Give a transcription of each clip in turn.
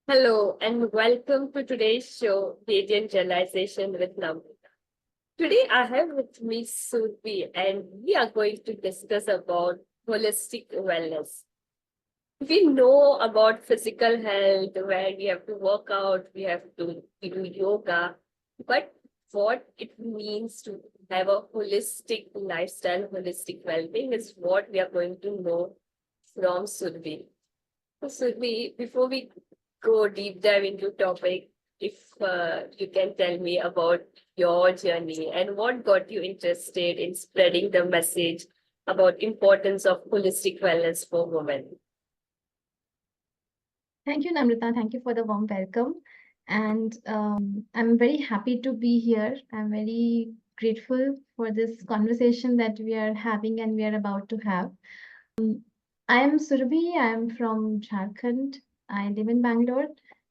Hello and welcome to today's show, Radiant Realization with Namrata. Today I have with me Surabhi and we are going to discuss about holistic wellness. We know about physical health where we have to work out, we do yoga, but what it means to have a holistic lifestyle, holistic well-being is what we are going to know from Surabhi. So, Surabhi, before we go deep dive into topic, if you can tell me about your journey and what got you interested in spreading the message about importance of holistic wellness for women. Thank you, Namrata. Thank you for the warm welcome. And I'm very happy to be here. I'm very grateful for this conversation that we are having and we are about to have. I am Surabhi. I am from Jharkhand. I live in Bangalore.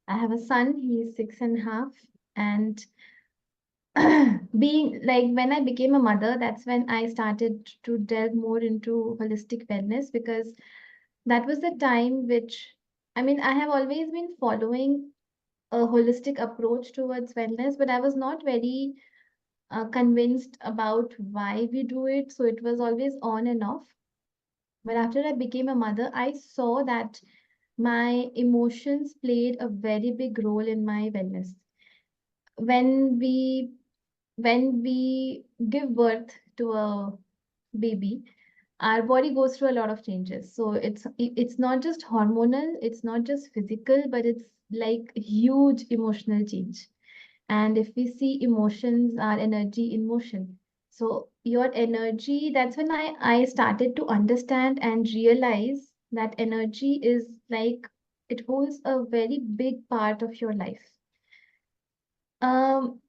I have a son. He is 6.5. And being like when I became a mother, that's when I started to delve more into holistic wellness because that was the time which I have always been following a holistic approach towards wellness, but I was not very convinced about why we do it. So it was always on and off. But after I became a mother, I saw that my emotions played a very big role in my wellness. When we when we give birth to a baby, our body goes through a lot of changes. So it's not just hormonal, it's not just physical, but it's like huge emotional change. And if we see emotions are energy in motion. So your energy, that's when I started to understand and realize that energy is like it holds a very big part of your life. Um,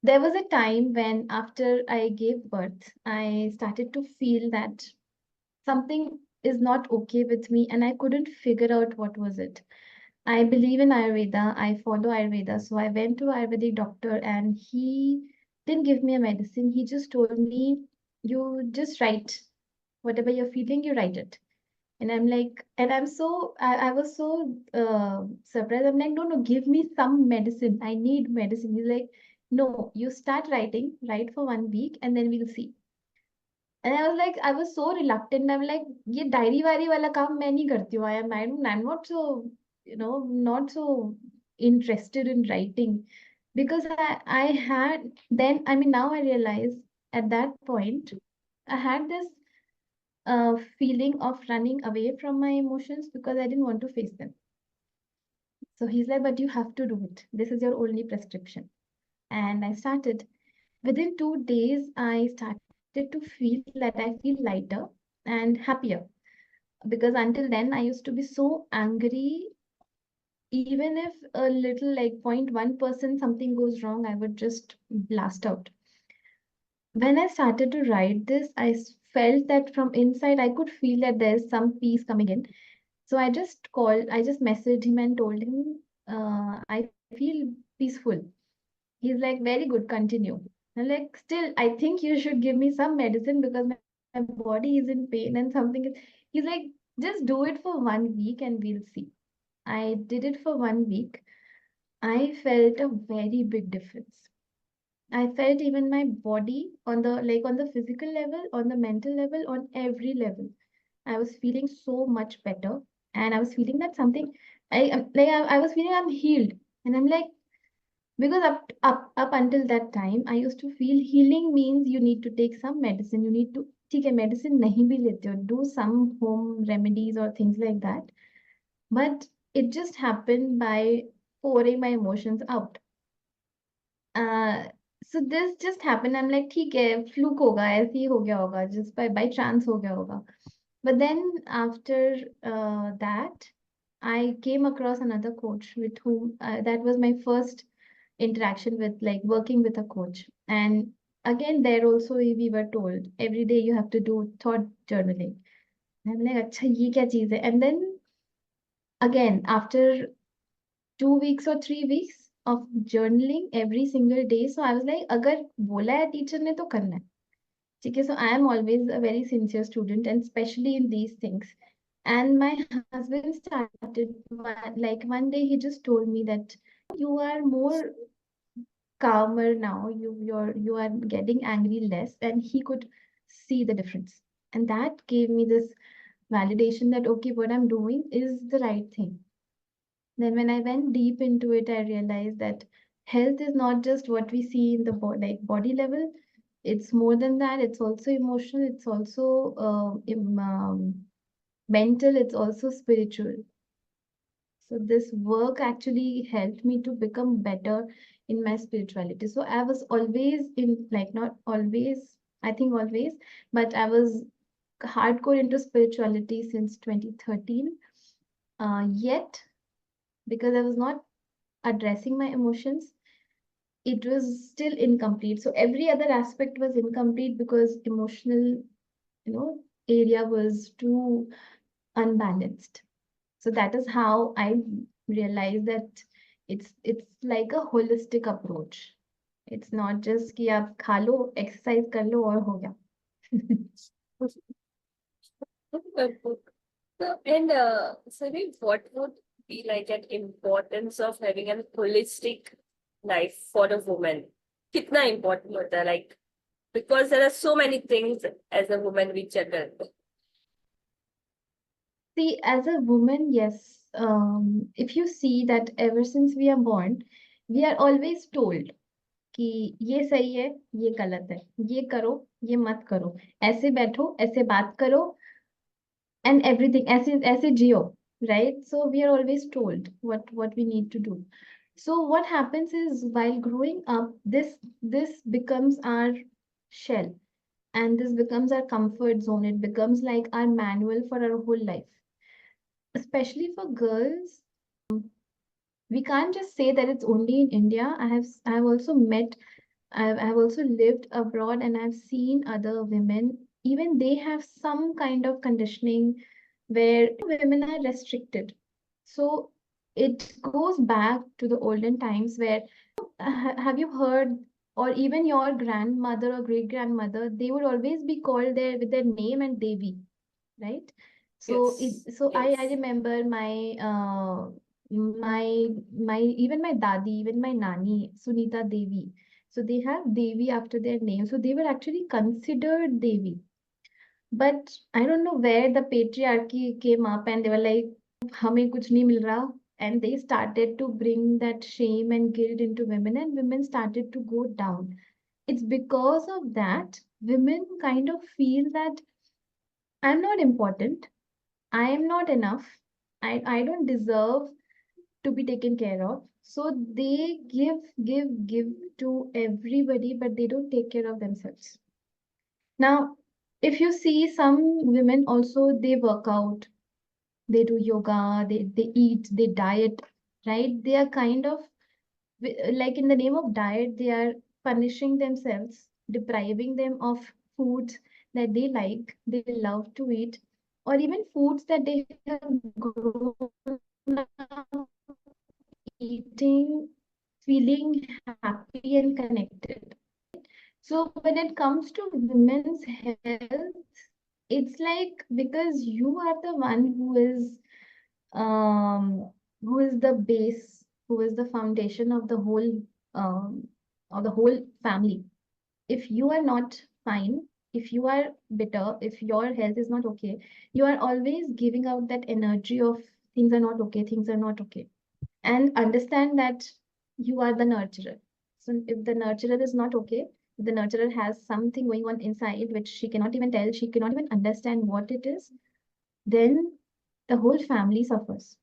there was a time when after I gave birth, I started to feel that something is not okay with me and I couldn't figure out what was it. I believe in Ayurveda. I follow Ayurveda. So I went to Ayurvedic doctor and he didn't give me a medicine. He just told me, you just write whatever you're feeling, you write it. And I'm like, and I was so surprised. I'm like, no, no, give me some medicine. I need medicine. He's like, no, you start writing, write for 1 week, and then we'll see. And I was like, I was so reluctant. I'm like, ये diary वारी वाला काम मैं नहीं करती हूँ. I'm not so, not so interested in writing because I had then, now I realize at that point, I had this feeling of running away from my emotions because I didn't want to face them. So he's like, but you have to do it. This is your only prescription. And I started. Within 2 days, I started to feel that I feel lighter and happier. Because until then, I used to be so angry. Even if a little like 0.1% something goes wrong, I would just blast out. When I started to write this, felt that from inside, I could feel that there's some peace coming in. So I just messaged him and told him, I feel peaceful. He's like, very good, continue. I'm like, still, I think you should give me some medicine because my body is in pain and something is. He's like, just do it for 1 week and we'll see. I did it for 1 week. I felt a very big difference. I felt even my body on the physical level, on the mental level, on every level. I was feeling so much better. And I was feeling that something I was feeling I'm healed. And I'm like, because up until that time, I used to feel healing means you need to take some medicine. You need to take a medicine nahi bhi lete ho, do some home remedies or things like that. But it just happened by pouring my emotions out. Uh, so this just happened. I'm like, ठीक है, fluke होगा, ऐसे ही हो गया होगा, just by chance हो गया होगा. But then after that, I came across another coach with whom that was my first interaction with like working with a coach. And again, there also we were told every day you have to do thought journaling. I'm like, अच्छा ये क्या चीज है? And then again, after 2 weeks or 3 weeks of journaling every single day, so I was like, अगर बोला है teacher ने तो करना है. ठीक है, so I am always a very sincere student and especially in these things. And my husband started, like one day he just told me that you are more calmer now. You are getting angry less, and he could see the difference. And that gave me this validation that okay, what I'm doing is the right thing. Then when I went deep into it, I realized that health is not just what we see in the body level. It's more than that. It's also emotional. It's also mental. It's also spiritual. So this work actually helped me to become better in my spirituality. So I was always in, like, not always, I think always, but I was hardcore into spirituality since 2013. Yet, because I was not addressing my emotions, it was still incomplete. So every other aspect was incomplete because emotional, you know, area was too unbalanced. So that is how I realized that it's like a holistic approach. It's not just कि आप खा लो, exercise कर लो और हो गया. So, and Surabhi, what would be like an importance of having a holistic life for a woman? कितना important होता है, like, because there are so many things as a woman we juggle. See, as a woman, yes, if you see that ever since we are born, we are always told कि ये सही है, ये गलत है, ये करो, ये मत करो, ऐसे बैठो, ऐसे बात करो, and everything, ऐसे जियो, right? So we are always told what we need to do. So what happens is while growing up, this becomes our shell, and this becomes our comfort zone. It becomes like our manual for our whole life, especially for girls. We can't just say that it's only in India. I have also met, I've also lived abroad, and I've seen other women, even they have some kind of conditioning where women are restricted. So it goes back to the olden times where have you heard, or even your grandmother or great grandmother, they would always be called there with their name and Devi, right? So Yes, I yes, remember my even my dadi, even my nani, Sunita Devi. So they have Devi after their name. So they were actually considered Devi. But I don't know where the patriarchy came up, and they were like, हमें कुछ नहीं मिल रहा. And they started to bring that shame and guilt into women, and women started to go down. It's because of that women kind of feel that I'm not important, I am not enough. I don't deserve to be taken care of. So they give to everybody, but they don't take care of themselves. Now, if you see some women also, they work out, they do yoga, they eat, they diet, right? They are kind of like in the name of diet, they are punishing themselves, depriving them of foods that they like, they love to eat, or even foods that they have grown up eating, feeling happy and connected. So when it comes to women's health, it's like because you are the one who is the base, who is the foundation um of the whole family. If you are not fine, if you are bitter, if your health is not okay, you are always giving out that energy of things are not okay, things are not okay. And understand that you are the nurturer. So if the nurturer is not okay, if the nurturer has something going on inside which she cannot even tell, she cannot even understand what it is, then the whole family suffers.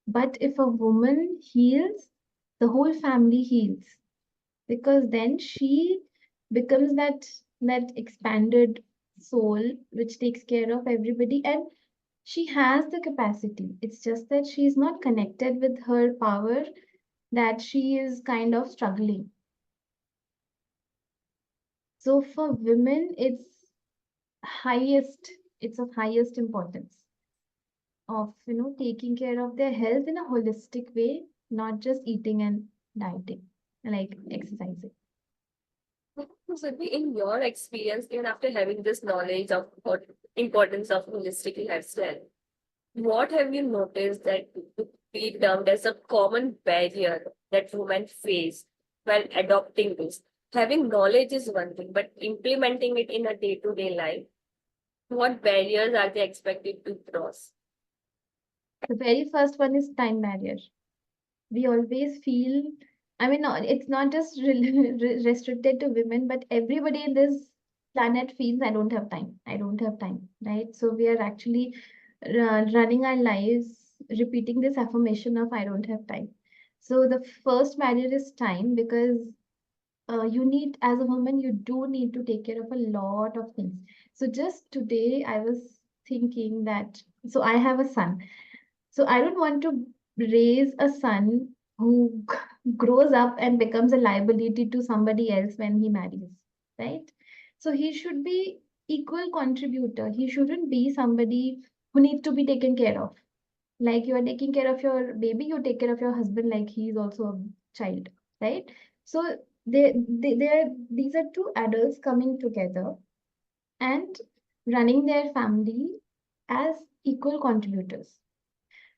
But if a woman heals, the whole family heals because then she becomes that expanded soul which takes care of everybody, and she has the capacity. It's just that she's not connected with her power, that she is kind of struggling. So for women, highest, it's of highest importance of taking care of their health in a holistic way, not just eating and dieting, like exercising. so in your experience, even after having this knowledge of what importance of holistic lifestyle, What have you noticed that could be termed as a common barrier that women face while adopting this? Having knowledge is one thing, but implementing it in a day-to-day life, what barriers are they expected to cross? The very first one is time barrier. We always feel, I mean, it's not just restricted to women, but everybody in this planet feels I don't have time. I don't have time, right? So we are actually running our lives repeating this affirmation of I don't have time. So the first barrier is time because you need, as a woman, you do need to take care of a lot of things. So just today, I was thinking that, so I have a son. So I don't want to raise a son who grows up and becomes a liability to somebody else when he marries, right? So he should be equal contributor. He shouldn't be somebody who needs to be taken care of. Like you are taking care of your baby, you take care of your husband like he is also a child, right? So these are two adults coming together and running their family as equal contributors.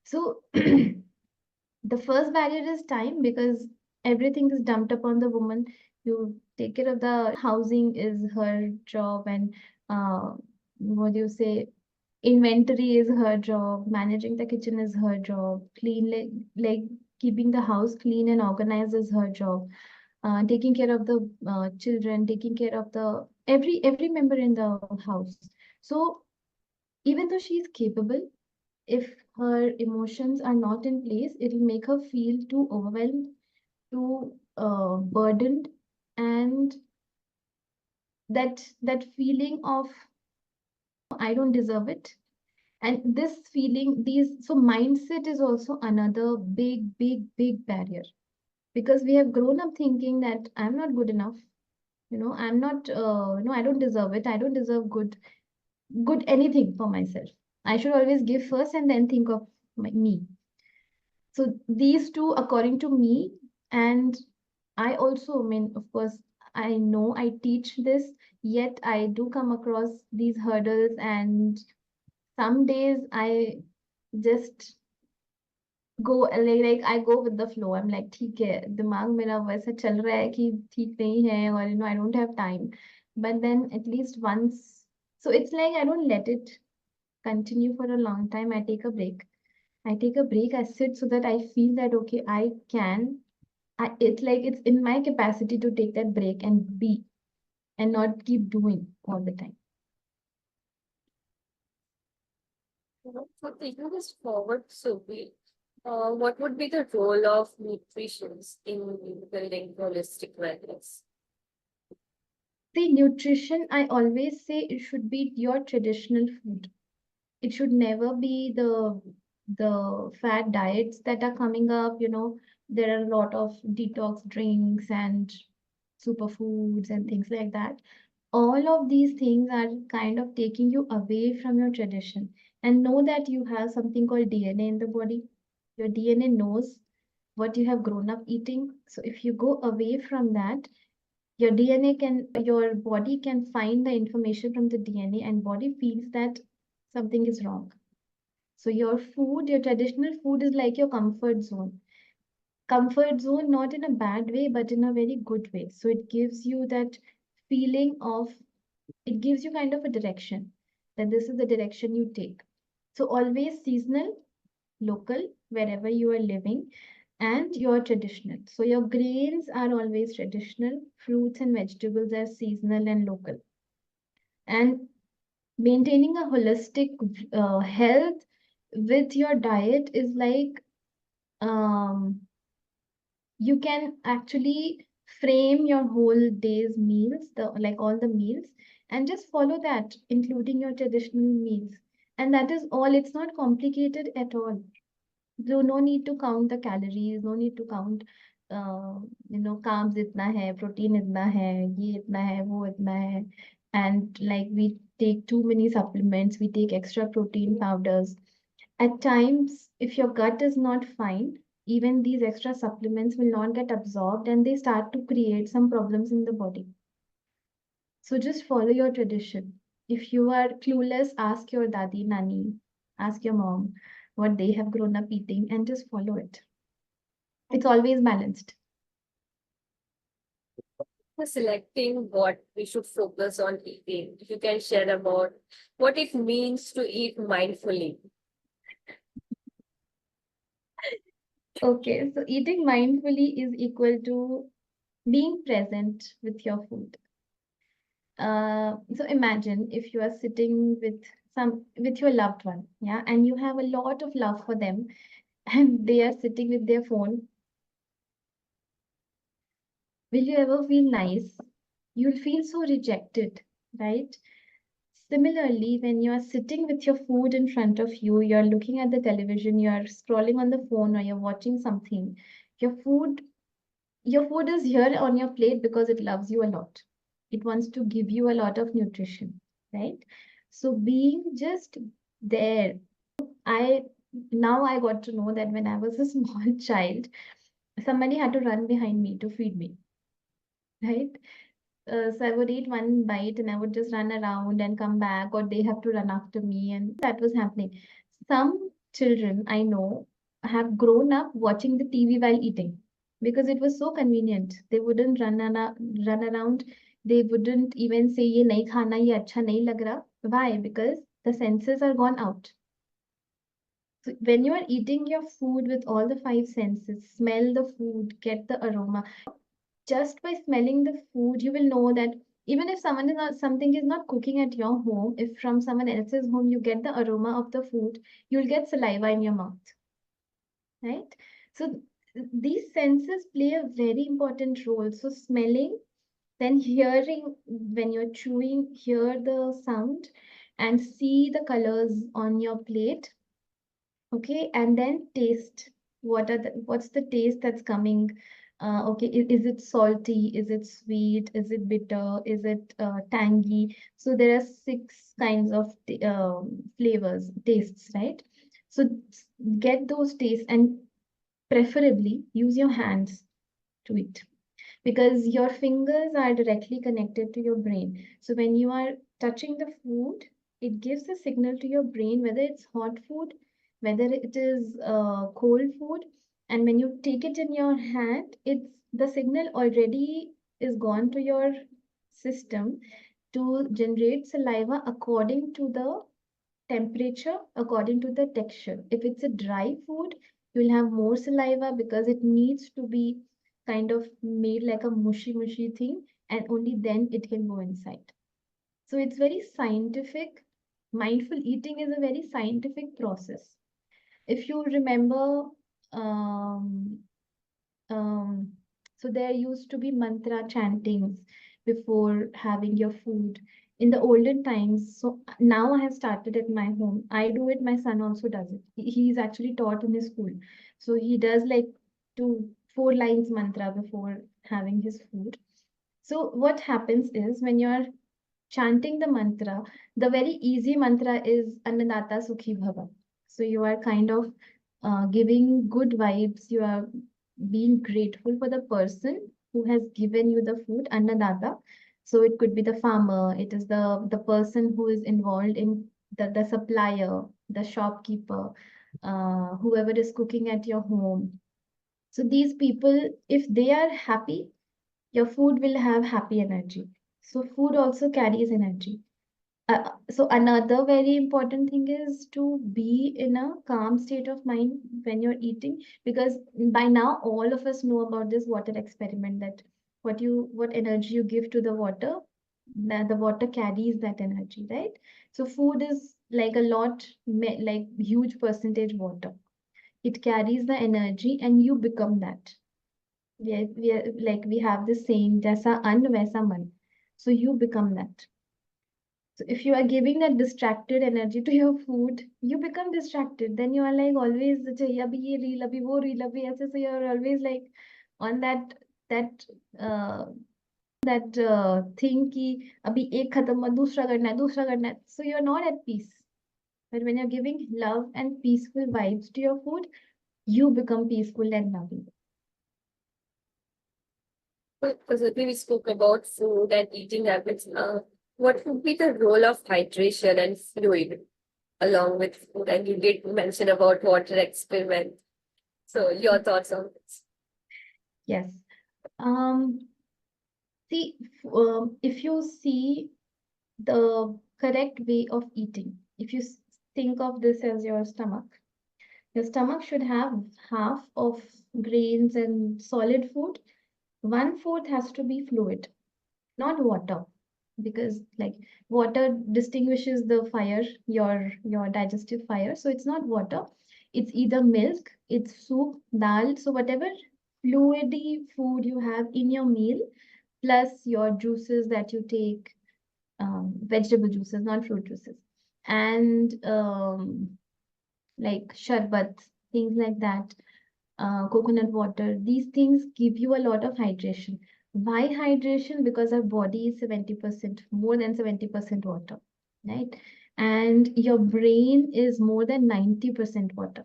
So the first barrier is time because everything is dumped upon the woman. You take care of the housing is her job, and what do you say? Inventory is her job. Managing the kitchen is her job. Clean like keeping the house clean and organized is her job. Taking care of the children, taking care of the every member in the house. So even though she is capable, if her emotions are not in place, it'll make her feel too overwhelmed, too burdened, and that feeling of I don't deserve it. And this feeling, these so mindset is also another big barrier because we have grown up thinking that I'm not good enough. I'm not. No, I don't deserve it. I don't deserve good anything for myself. I should always give first and then think of me. So these two, according to me, and I also, I mean, of course, I know I teach this, yet I do come across these hurdles, and some days I just go like I go with the flow. I'm like, ठीक है, दिमाग मेरा वैसा चल रहा है कि ठीक नहीं है, or I don't have time. But then at least once, so it's like I don't let it continue for a long time. I take a break. I take a break, I sit so that I feel that okay, it's like it's in my capacity to take that break and be and not keep doing all the time. So taking this forward, Sophie, what would be the role of nutrition in building holistic wellness? See, nutrition, I always say it should be your traditional food. It should never be the fad diets that are coming up. There are a lot of detox drinks and superfoods and things like that. All of these things are kind of taking you away from your tradition. And know that you have something called DNA in the body. Your DNA knows what you have grown up eating. So if you go away from that, your body can find the information from the DNA, and body feels that something is wrong. So your food, your traditional food is like your comfort zone. Comfort zone, not in a bad way, but in a very good way. So it gives you that feeling of, it gives you kind of a direction that this is the direction you take. So always seasonal, local, wherever you are living, and your traditional. So your grains are always traditional, fruits and vegetables are seasonal and local. And maintaining a holistic health with your diet is like you can actually frame your whole day's meals, the like all the meals, and just follow that, including your traditional meals. And that is all. It's not complicated at all. So no need to count the calories, no need to count, carbs इतना है, protein इतना है, ये इतना है, वो इतना है. And like we take too many supplements, we take extra protein powders. At times, if your gut is not fine, even these extra supplements will not get absorbed and they start to create some problems in the body. So just follow your tradition. If you are clueless, ask your dadi, nani. Ask your mom what they have grown up eating and just follow it. It's always balanced. For selecting what we should focus on eating, if you can share about what it means to eat mindfully. Okay, so eating mindfully is equal to being present with your food. So imagine if you are sitting with your loved one, yeah, and you have a lot of love for them, and they are sitting with their phone. Will you ever feel nice? You'll feel so rejected, right? Similarly, when you are sitting with your food in front of you, you're looking at the television, you're scrolling on the phone, or you're watching something, your food your food is here on your plate because it loves you a lot. It wants to give you a lot of nutrition, right? So being just there, I now I got to know that when I was a small child, somebody had to run behind me to feed me, right? So I would eat one bite and I would just run around and come back, or they have to run after me, and that was happening. Some children I know have grown up watching the TV while eating because it was so convenient. They wouldn't run around. They wouldn't even say, "Ye nahi khana, ye acha nahi lag raha." Why? Because the senses are gone out. So when you are eating your food with all the five senses, smell the food, get the aroma, just by smelling the food, you will know that even if something is not cooking at your home, if from someone else's home you get the aroma of the food, you'll get saliva in your mouth, right? So these senses play a very important role. So smelling, then hearing when you're chewing, hear the sound and see the colors on your plate. Okay, and then taste. What's the taste that's coming? Okay, is it salty? Is it sweet? Is it bitter? Is it tangy? So there are six kinds of flavors, tastes, right? So get those tastes and preferably use your hands to eat because your fingers are directly connected to your brain. So when you are touching the food, it gives a signal to your brain whether it's hot food, whether it is cold food. And when you take it in your hand, it's the signal already is gone to your system to generate saliva according to the temperature, according to the texture. If it's a dry food, you'll have more saliva because it needs to be kind of made like a mushy thing, and only then it can go inside. So it's very scientific. Mindful eating is a very scientific process. If you remember, um, um, so there used to be mantra chantings before having your food in the olden times. So now I have started at my home. I do it, my son also does it. He's actually taught in his school. So he does like two, 4 lines mantra before having his food. So what happens is when you're chanting the mantra, the very easy mantra is Annadata Sukhi Bhava. So you are kind of giving good vibes. You are being grateful for the person who has given you the food, Annadata. So it could be the farmer, it is the person who is involved in the supplier, the shopkeeper, whoever is cooking at your home. So these people, if they are happy, your food will have happy energy. So food also carries energy. So another very important thing is to be in a calm state of mind when you're eating, because by now all of us know about this water experiment that what energy you give to the water, that the water carries that energy, right? So food is like a lot, like huge percentage water. It carries the energy and you become that. We are like we have this saying, "Jaisa ann vaisa man." So you become that. So if you are giving that distracted energy to your food, you become distracted. Then you are like always, "चाहिए अभी ये reel, अभी वो reel, अभी ऐसे." So you're always like on that uh, thing कि अभी एक खत्म हुआ, दूसरा करना है, दूसरा करना है. So you're not at peace. But when you're giving love and peaceful vibes to your food, you become peaceful and loving. Because we spoke about food and eating habits. What would be the role of hydration and fluid? along with food, and you did mention about water experiment. So your thoughts on this? Yes. Um, See, if you see the correct way of eating, if you think of this as your stomach should have half of grains and solid food. One fourth has to be fluid, not water, because like water distinguishes the fire, your digestive fire. So it's not water. It's either milk, it's soup, dal. So whatever fluidy food you have in your meal, plus your juices that you take, vegetable juices, not fruit juices, and like sharbat, things like that, coconut water. These things give you a lot of hydration. Why hydration? Because our body is 70%, more than 70% water, right? And your brain is more than 90% water.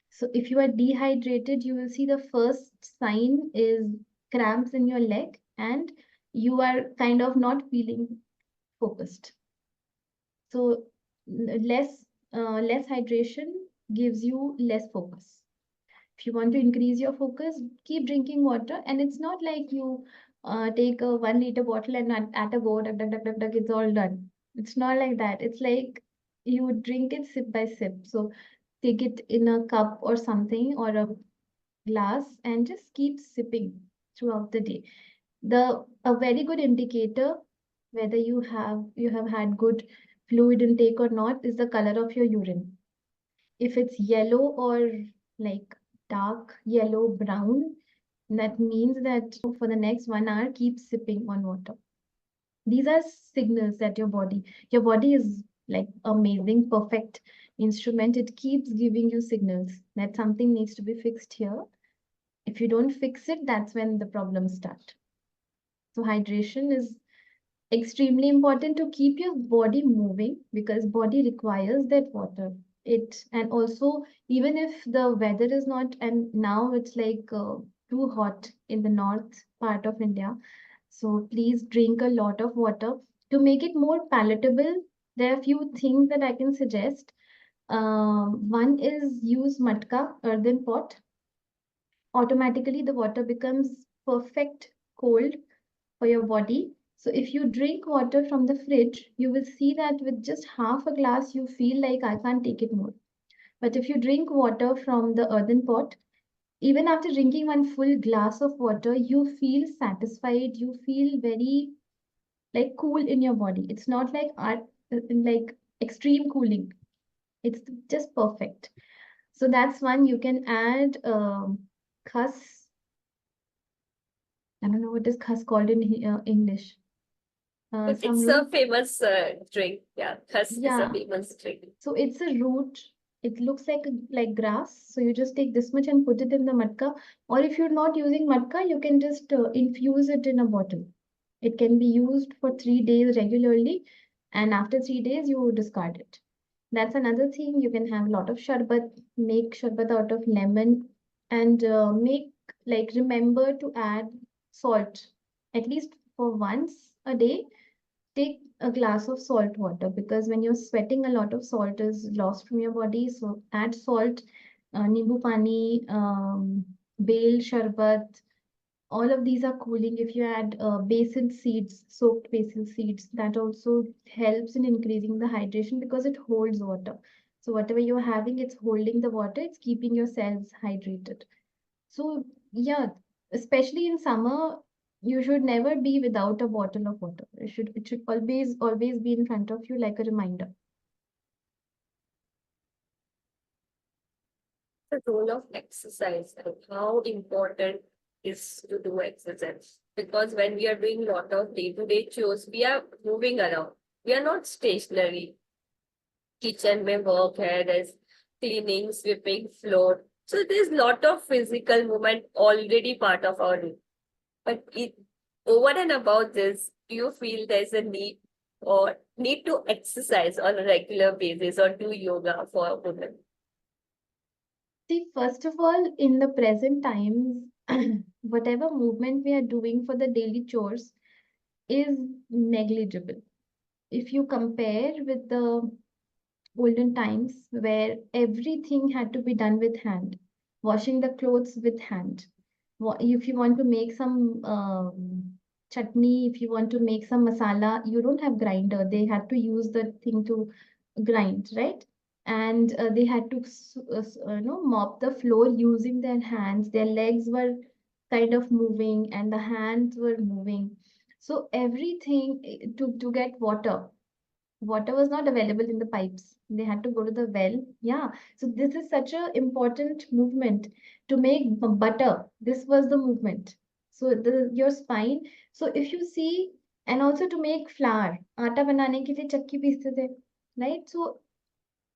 So if you are dehydrated, you will see the first sign is cramps in your leg and you are kind of not feeling focused. So less hydration gives you less focus. If you want to increase your focus, keep drinking water. And it's not like you take a 1 liter bottle and at a go, duck, duck, duck, duck, duck, it's all done. It's not like that. It's like you drink it sip by sip. So take it in a cup or something or a glass and just keep sipping throughout the day. A very good indicator whether you have had good fluid intake or not is the color of your urine. If it's yellow or like dark yellow brown, that means that for the next 1 hour, keep sipping on water. These are signals that your body is like amazing, perfect instrument. It keeps giving you signals that something needs to be fixed here. If you don't fix it, that's when the problems start. So hydration is extremely important to keep your body moving because body requires that water. It and also even if the weather is not, and now it's like too hot in the north part of India, so please drink a lot of water to make it more palatable. There are a few things that I can suggest. One is use matka earthen pot. Automatically the water becomes perfect cold for your body. So if you drink water from the fridge, you will see that with just half a glass, you feel like I can't take it more. But if you drink water from the earthen pot, even after drinking one full glass of water, you feel satisfied. You feel very like cool in your body. It's not like like extreme cooling. It's just perfect. So that's one. You can add khas. I don't know what is khas called in English. But Some it's a root. famous drink. Yeah, khas is a Yeah. famous drink. So it's a root. It looks like grass. So you just take this much and put it in the matka. Or if you're not using matka, you can just infuse it in a bottle. It can be used for 3 days regularly, and after 3 days, you discard it. That's another thing. You can have a lot of sharbat. Make sharbat out of lemon, and remember to add salt at least for once a day. Take a glass of salt water because when you're sweating, a lot of salt is lost from your body. So add salt, nimbu pani, bale sharbat. All of these are cooling. If you add basil seeds, soaked basil seeds, that also helps in increasing the hydration because it holds water. So whatever you're having, it's holding the water. It's keeping your cells hydrated. So yeah, especially in summer, you should never be without a bottle of water. It should always be in front of you like a reminder. The role of exercise and how important is to do exercise. Because when we are doing a lot of day-to-day chores, we are moving around. We are not stationary. Kitchen में work है, there's cleaning, sweeping floor. So there's lot of physical movement already part of our routine. But over and above this, do you feel there's a need to exercise on a regular basis or do yoga for women? See, first of all, in the present times, whatever movement we are doing for the daily chores is negligible. If you compare with the olden times where everything had to be done with hand, washing the clothes with hand. If you want to make some chutney, if you want to make some masala, you don't have grinder. They had to use the thing to grind, right? And they had to mop the floor using their hands. Their legs were kind of moving and the hands were moving. So everything to get water was not available in the pipes. They had to go to the well. Yeah. So this is such a important movement to make butter. This was the movement. So the your spine. So if you see, and also to make flour, आटा बनाने के लिए चक्की पीसते थे, right? So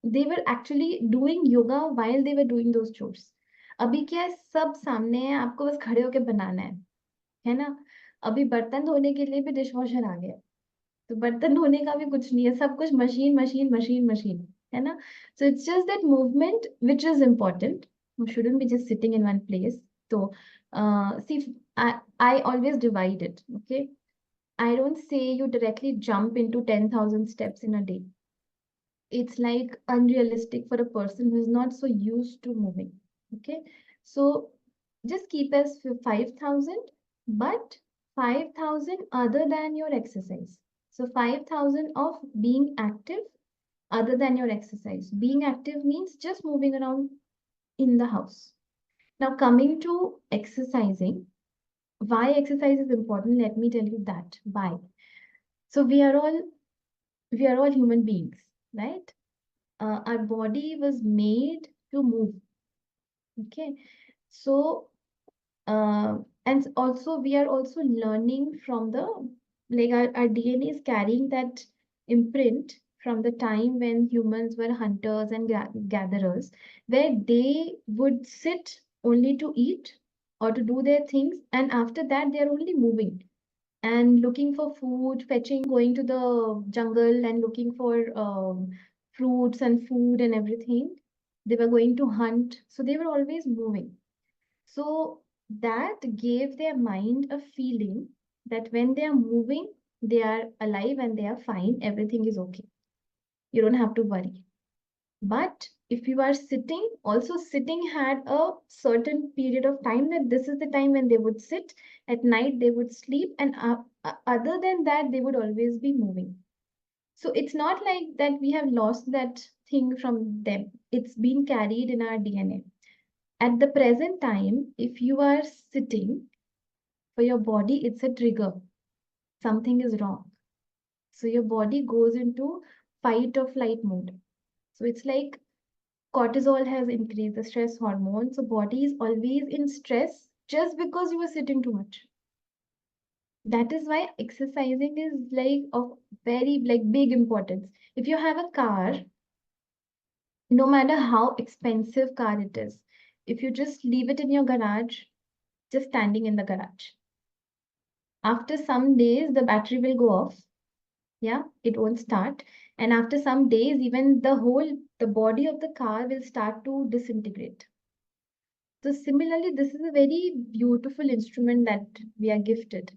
they were actually doing yoga while they were doing those chores. अभी क्या है, सब सामने है, आपको बस खड़े होके बनाना है ना? अभी बर्तन धोने के लिए भी डिश वॉशर आ गया, तो बर्तन धोने का भी कुछ नहीं है, सब कुछ मशीन मशीन मशीन मशीन, है ना? So it's just that movement which is important. We shouldn't be just sitting in one place. So see, I always divide it. Okay, I don't say you directly jump into 10,000 steps in a day. It's like unrealistic for a person who is not so used to moving. Okay, so just keep as 5,000, but 5,000 other than your exercise. So 5,000 of being active other than your exercise. Being active means just moving around in the house. Now, coming to exercising, why exercise is important? Let me tell you that. Why? So we are all human beings, right? Our body was made to move. Okay, so and also we are also learning from the, like our DNA is carrying that imprint from the time when humans were hunters and gatherers, where they would sit only to eat or to do their things, and after that they are only moving and looking for food, fetching, going to the jungle and looking for fruits and food and everything. They were going to hunt, so they were always moving. So that gave their mind a feeling that when they are moving, they are alive and they are fine, everything is okay. You don't have to worry. But if you are sitting, also sitting had a certain period of time that this is the time when they would sit. At night, they would sleep, and other than that, they would always be moving. So it's not like that we have lost that thing from them. It's been carried in our DNA. At the present time, if you are sitting, for your body, it's a trigger. Something is wrong. So your body goes into fight or flight mode. So it's like cortisol has increased, the stress hormone. So body is always in stress just because you are sitting too much. That is why exercising is like of very like big importance. If you have a car, no matter how expensive car it is, if you just leave it in your garage, just standing in the garage, after some days the battery will go off. Yeah, it won't start. And after some days, even the body of the car will start to disintegrate. So similarly, this is a very beautiful instrument that we are gifted.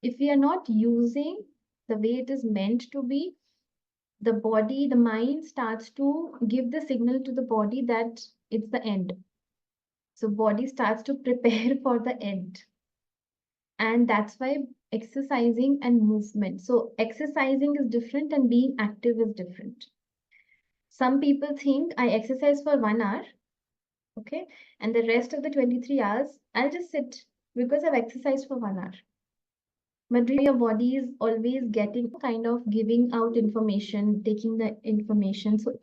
If we are not using the way it is meant to be, the body, the mind starts to give the signal to the body that it's the end. So body starts to prepare for the end. And that's why exercising and movement. So exercising is different and being active is different. Some people think I exercise for 1 hour, okay, and the rest of the 23 hours, I'll just sit because I've exercised for 1 hour. But your body is always getting kind of giving out information, taking the information. So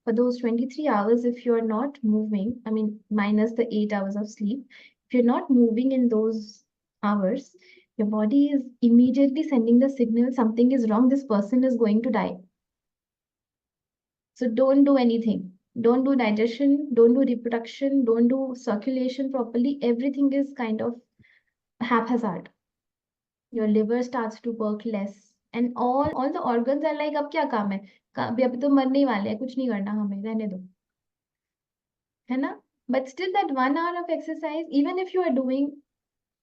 for those 23 hours, if you're not moving, I mean, minus the 8 hours of sleep, if you're not moving in those hours, your body is immediately sending the signal something is wrong, this person is going to die. So don't do anything. Don't do digestion, don't do reproduction, don't do circulation properly. Everything is kind of haphazard. Your liver starts to work less. And all the organs are like, अब क्या काम है? अभी तो मरने ही वाले हैं, कुछ नहीं करना हमें, रहने दो. है ना? But still that 1 hour of exercise, even if you are doing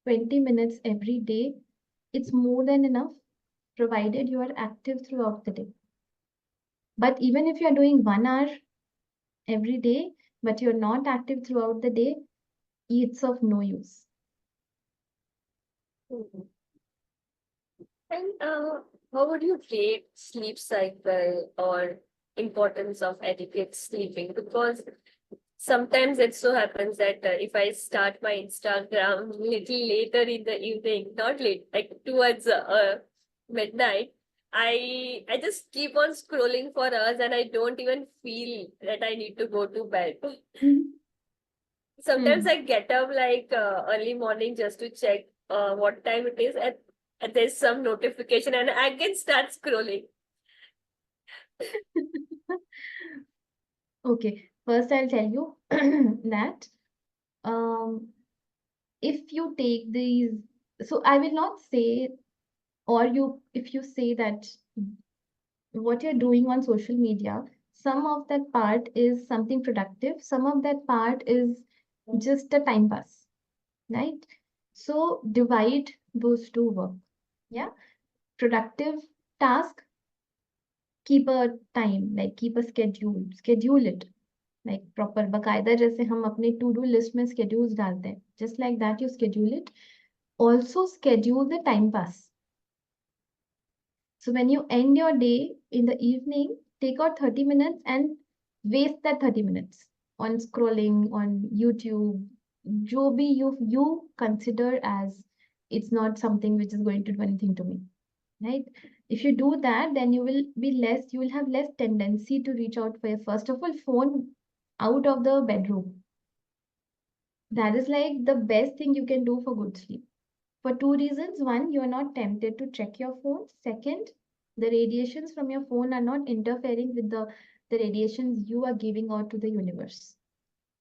20 minutes every day, it's more than enough, provided you are active throughout the day. But even if you're doing 1 hour every day, but you're not active throughout the day, it's of no use. Mhm. And how would you rate sleep cycle or importance of adequate sleeping? Because sometimes it so happens that if I start my Instagram little later in the evening, not late, like towards midnight, I just keep on scrolling for hours and I don't even feel that I need to go to bed. Mhm. Sometimes Hmm. I get up like early morning just to check what time it is, and there's some notification, and I can start scrolling. Okay, first I'll tell you that um, if you take these, so I will not say, or if you say that what you're doing on social media, some of that part is something productive, some of that part is just a time pass, right? So divide those two work. Yeah. Productive task, keep a time, like keep a schedule it, like proper बकायदा जैसे हम अपने to do list में schedules डालते हैं, just like that you schedule it. Also schedule the time pass. So when you end your day in the evening, take out 30 minutes and waste that 30 minutes on scrolling on YouTube. जो भी you consider as it's not something which is going to do anything to me, right? If you do that, then you will have less tendency to reach out for your first of all phone out of the bedroom. That is like the best thing you can do for good sleep. For two reasons. One, you are not tempted to check your phone. Second, the radiations from your phone are not interfering with the radiations you are giving out to the universe.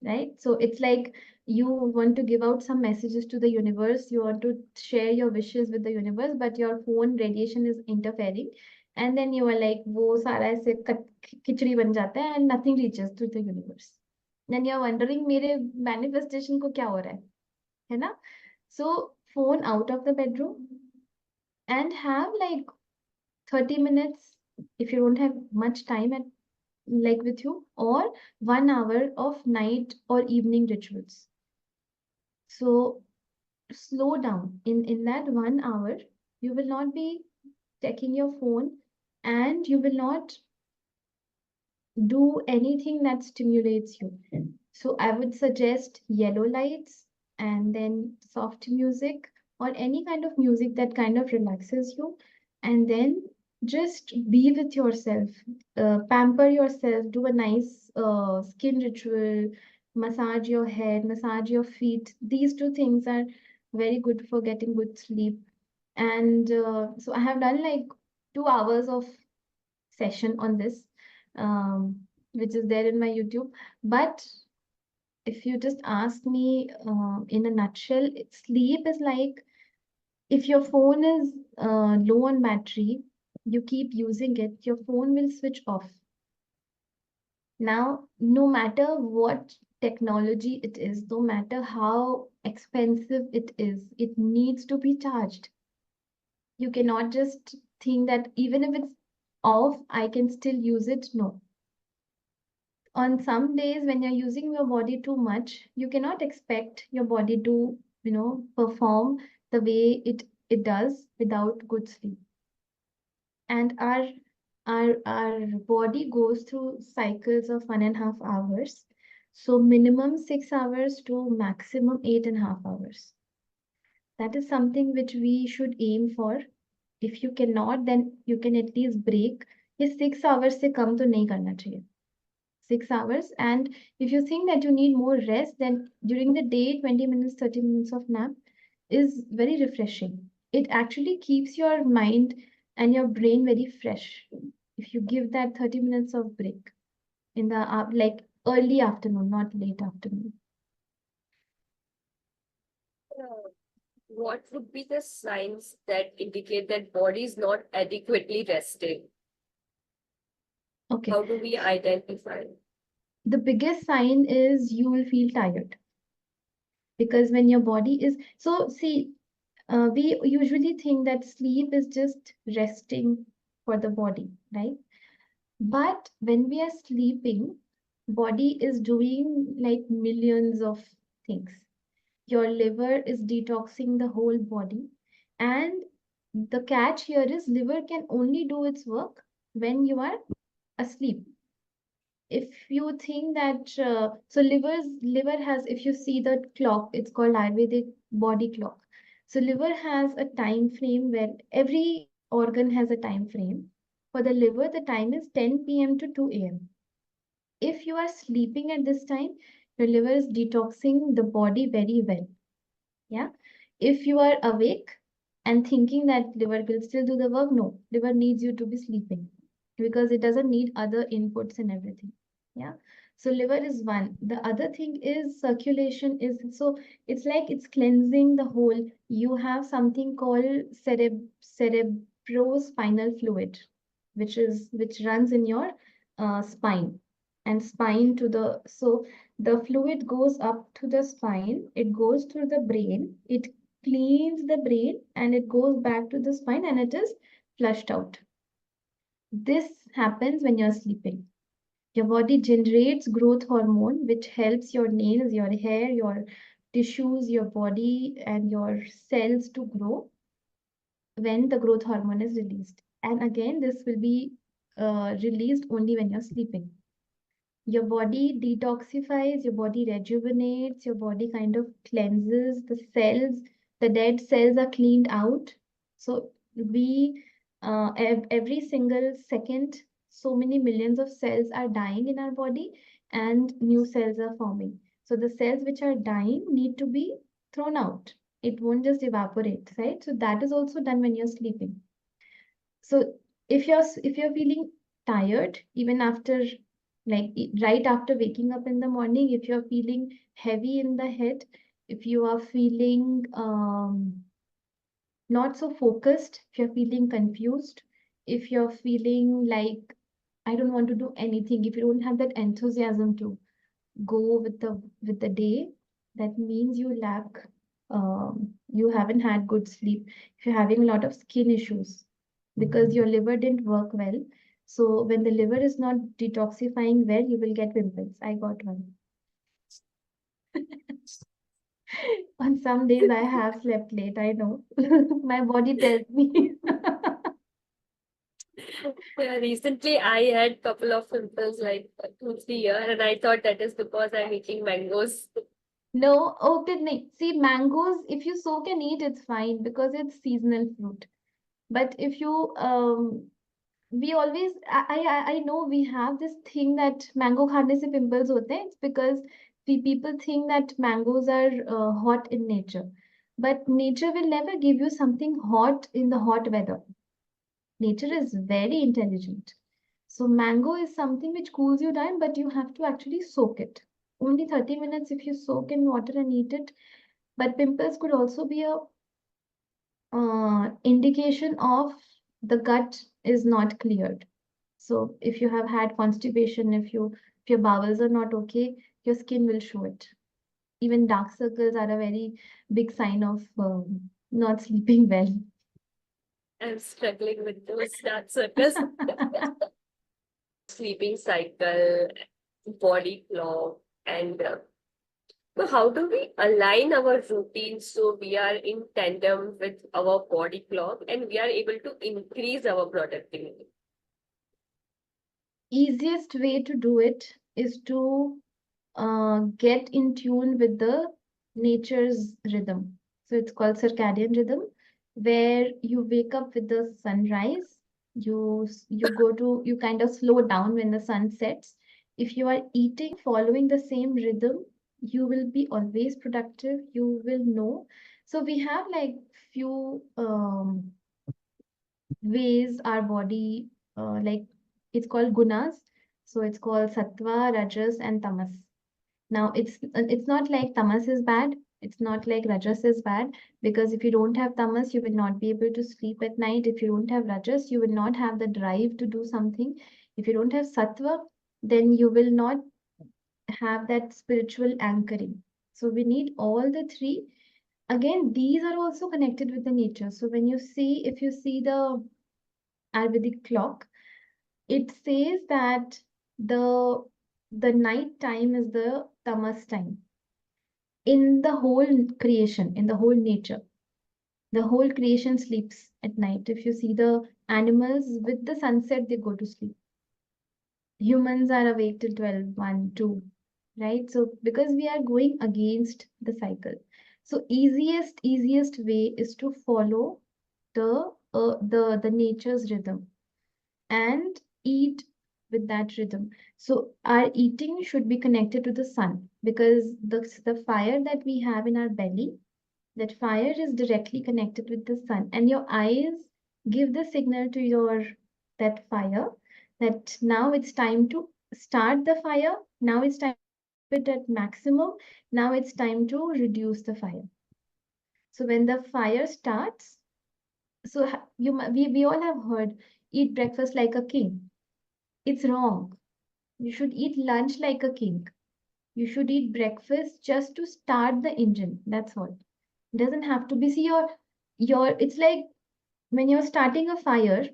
Right? So it's like you want to give out some messages to the universe, you want to share your wishes with the universe, but your phone radiation is interfering. And then you are like, वो सारा ऐसे खिचड़ी बन जाता है and nothing reaches to the universe. Then you are wondering, मेरे manifestation को क्या हो रहा है ना? So phone out of the bedroom and have like 30 minutes if you don't have much time at like with you, or 1 hour of night or evening rituals. So slow down. In that 1 hour, you will not be checking your phone and you will not do anything that stimulates you. So I would suggest yellow lights and then soft music or any kind of music that kind of relaxes you. And then just be with yourself, pamper yourself, do a nice skin ritual, massage your head, massage your feet. These two things are very good for getting good sleep. And so I have done like 2 hours of session on this, which is there in my YouTube. But if you just ask me in a nutshell, sleep is like if your phone is low on battery, you keep using it, your phone will switch off. Now, no matter what technology it is, no matter how expensive it is, it needs to be charged. You cannot just think that even if it's off, I can still use it. No, on some days when you're using your body too much, you cannot expect your body to, perform the way it does without good sleep. And our body goes through cycles of 1.5 hours. So minimum 6 hours to maximum 8.5 hours. That is something which we should aim for. If you cannot, then you can at least break. ये 6 hours से कम तो नहीं करना चाहिए. 6 hours. And if you think that you need more rest, then during the day, 20 minutes, 30 minutes of nap is very refreshing. It actually keeps your mind and your brain very fresh. If you give that 30 minutes of break in the like early afternoon, not late afternoon. What would be the signs that indicate that body is not adequately resting? Okay. How do we identify? The biggest sign is you will feel tired because when your body is so see, we usually think that sleep is just resting for the body, right? But when we are sleeping, body is doing like millions of things. Your liver is detoxing the whole body. And the catch here is liver can only do its work when you are asleep. If you think that so liver has, if you see the clock, it's called Ayurvedic body clock. So liver has a time frame where every organ has a time frame. For the liver, the time is 10 p.m. to 2 a.m. If you are sleeping at this time, your liver is detoxing the body very well. Yeah. If you are awake and thinking that liver will still do the work, no, liver needs you to be sleeping because it doesn't need other inputs and everything. Yeah. So liver is one. The other thing is circulation is, so it's like it's cleansing the whole. You have something called cerebrospinal fluid, which runs in your spine and spine to the, so the fluid goes up to the spine, it goes through the brain, it cleans the brain, and it goes back to the spine and it is flushed out. This happens when you're sleeping. Your body generates growth hormone, which helps your nails, your hair, your tissues, your body, and your cells to grow when the growth hormone is released. And again, this will be released only when you're sleeping. Your body detoxifies, your body rejuvenates, your body kind of cleanses the cells, the dead cells are cleaned out. So we every single second, so many millions of cells are dying in our body and new cells are forming. So the cells which are dying need to be thrown out. It won't just evaporate, right? So that is also done when you're sleeping. So if you're feeling tired, even after like right after waking up in the morning, if you're feeling heavy in the head, if you are feeling not so focused, if you're feeling confused, if you're feeling like I don't want to do anything, if you don't have that enthusiasm to go with the day, that means you lack you haven't had good sleep. If you're having a lot of skin issues because your liver didn't work well. So when the liver is not detoxifying well, you will get pimples. I got one. On some days I have slept late, I know. My body tells me. Yeah, recently I had couple of pimples like 2, 3 years, and I thought that is because I'm eating mangoes. No, okay, no. See, mangoes, if you soak and eat, it's fine because it's seasonal fruit. But if you we always I know we have this thing that mango khane se pimples hote hain. It's because we people think that mangoes are hot in nature, but nature will never give you something hot in the hot weather. Nature is very intelligent. So mango is something which cools you down, but you have to actually soak it. Only 30 minutes if you soak in water and eat it. But pimples could also be a indication of the gut is not cleared. So if you have had constipation, if your bowels are not okay, your skin will show it. Even dark circles are a very big sign of not sleeping well. I'm struggling with those dark circles. Sleeping cycle, body clock, and so how do we align our routines so we are in tandem with our body clock and we are able to increase our productivity? Easiest way to do it is to get in tune with the nature's rhythm. So it's called circadian rhythm, where you wake up with the sunrise. You kind of slow down when the sun sets. If you are eating following the same rhythm, you will be always productive. You will know. So we have like few ways our body like it's called gunas. So it's called sattva, rajas, and tamas. Now it's not like tamas is bad. It's not like rajas is bad because if you don't have tamas, you will not be able to sleep at night. If you don't have rajas, you will not have the drive to do something. If you don't have sattva, then you will not have that spiritual anchoring. So we need all the three. Again, these are also connected with the nature. So when you see, if you see the Ayurvedic clock, it says that the night time is the tamas time in the whole creation, in the whole nature. The whole creation sleeps at night. If you see the animals with the sunset, they go to sleep. Humans are awake till 12, 1, 2, right? So because we are going against the cycle. So easiest way is to follow the nature's rhythm and eat with that rhythm. So our eating should be connected to the sun because the fire that we have in our belly, that fire is directly connected with the sun, and your eyes give the signal to your that fire that now it's time to start the fire. Now it's time to keep it at maximum. Now it's time to reduce the fire. So when the fire starts, so we all have heard eat breakfast like a king. It's wrong. You should eat lunch like a king. You should eat breakfast just to start the engine. That's all. It doesn't have to be. See your. It's like when you're starting a fire.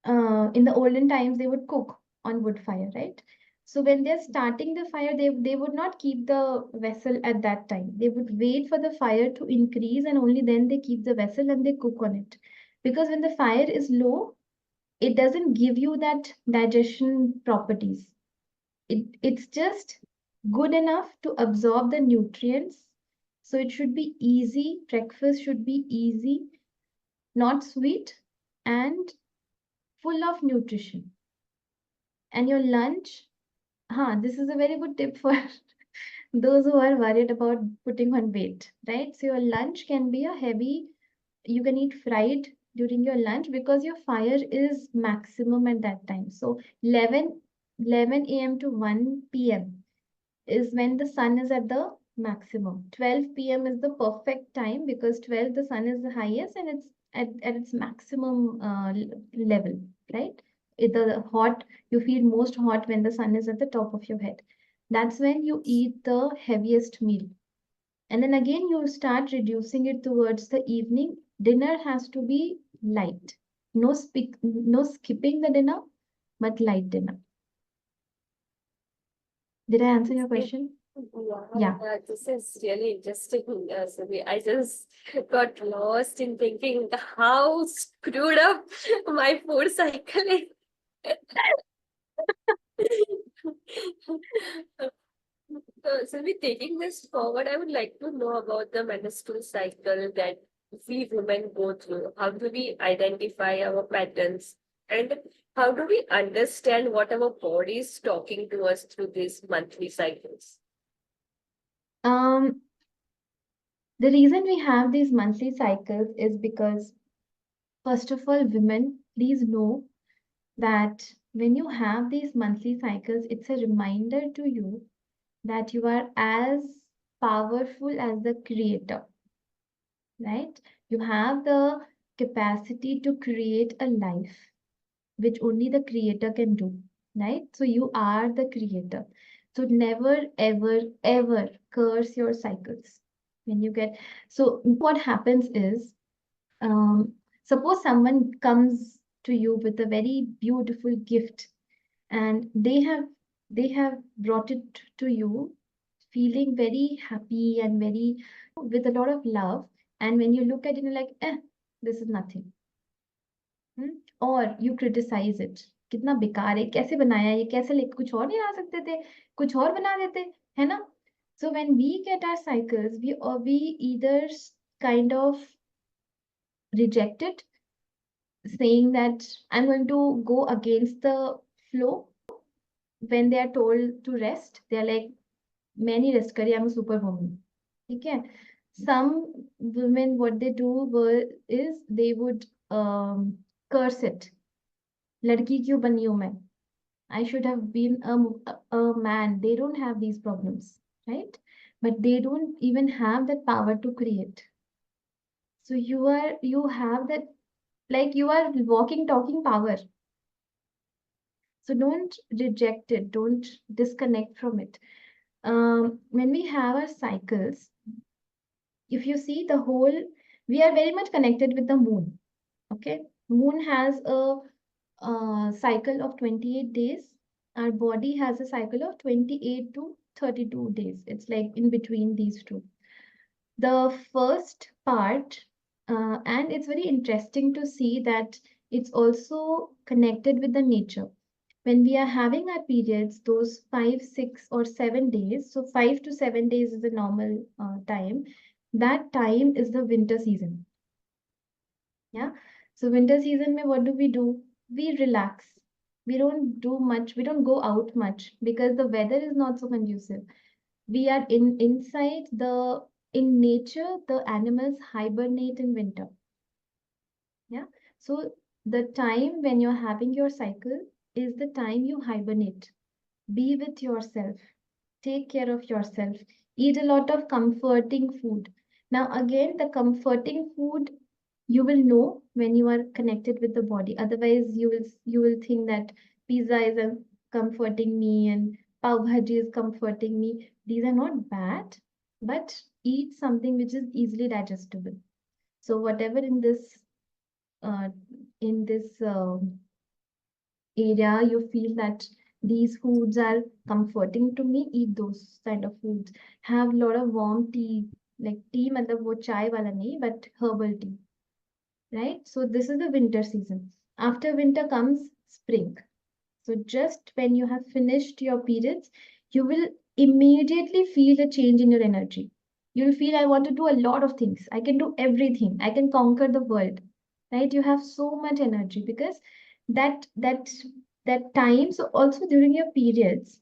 In the olden times, they would cook on wood fire, right? So when they're starting the fire, they would not keep the vessel at that time. They would wait for the fire to increase, and only then they keep the vessel and they cook on it. Because when the fire is low, it doesn't give you that digestion properties. It's just good enough to absorb the nutrients. So it should be easy. Breakfast should be easy, not sweet, and full of nutrition. And your lunch, this is a very good tip for those who are worried about putting on weight, right? So your lunch can be a heavy, you can eat fried during your lunch because your fire is maximum at that time. So 11 a.m. to 1 p.m. is when the sun is at the maximum. 12 p.m. is the perfect time because 12 the sun is the highest and it's at its maximum level, right? The hot, you feel most hot when the sun is at the top of your head. That's when you eat the heaviest meal. And then again, you start reducing it towards the evening. Dinner has to be light. No skipping the dinner, but light dinner. Did I answer your question? Yeah, this is really interesting, Surabhi. I just got lost in thinking how screwed up my food cycle is. So, we taking this forward, I would like to know about the menstrual cycle that we women go through. How do we identify our patterns? And how do we understand what our body is talking to us through these monthly cycles? Um, the reason we have these monthly cycles is because, first of all, women, please know that when you have these monthly cycles, it's a reminder to you that you are as powerful as the creator, right? You have the capacity to create a life which only the creator can do, right? So you are the creator. So never, ever, ever curse your cycles. When you get, so what happens is, suppose someone comes to you with a very beautiful gift and they have brought it to you feeling very happy and very with a lot of love, and when you look at it, you're like, this is nothing. और you criticize it, कितना बेकार है, कैसे बनाया, ये कैसे ले, कुछ और नहीं ला सकते थे, कुछ और बना देते, है ना? So when we get our cycles, we either kind of reject it, saying that I'm going to go against the flow. When they are told to rest, they are like, मैं नहीं rest करी, I'm a superwoman. ठीक है? Some women, what they do is they would curse it. लड़की क्यों बनी हूं मैं? I should have been a man. They don't have these problems, right? But they don't even have that power to create. So you have that, like you are walking, talking power. So don't reject it. Don't disconnect from it. When we have our cycles, if you see the whole, we are very much connected with the moon. Okay, moon has cycle of 28 days. Our body has a cycle of 28 to 32 days. It's like in between these two. The first part, and it's very interesting to see that it's also connected with the nature. When we are having our periods, those 5, 6, or 7 days, so 5 to 7 days is the normal time, that time is the winter season. Yeah. So winter season, mein, what do? We relax. We don't do much. We don't go out much because the weather is not so conducive. We are inside the in nature. The animals hibernate in winter. Yeah. So the time when you're having your cycle is the time you hibernate. Be with yourself. Take care of yourself. Eat a lot of comforting food. Now, again, the comforting food you will know when you are connected with the body. Otherwise, you will think that pizza is comforting me and pav bhaji is comforting me. These are not bad, but eat something which is easily digestible. So whatever uh, in this area you feel that these foods are comforting to me, eat those kind of foods. Have a lot of warm tea, like tea matlab wo chai wala nahi, but herbal tea, right? So this is the winter season. After winter comes spring. So just when you have finished your periods, you will immediately feel a change in your energy. You'll feel, I want to do a lot of things. I can do everything. I can conquer the world. Right? You have so much energy because that that that time. So also during your periods,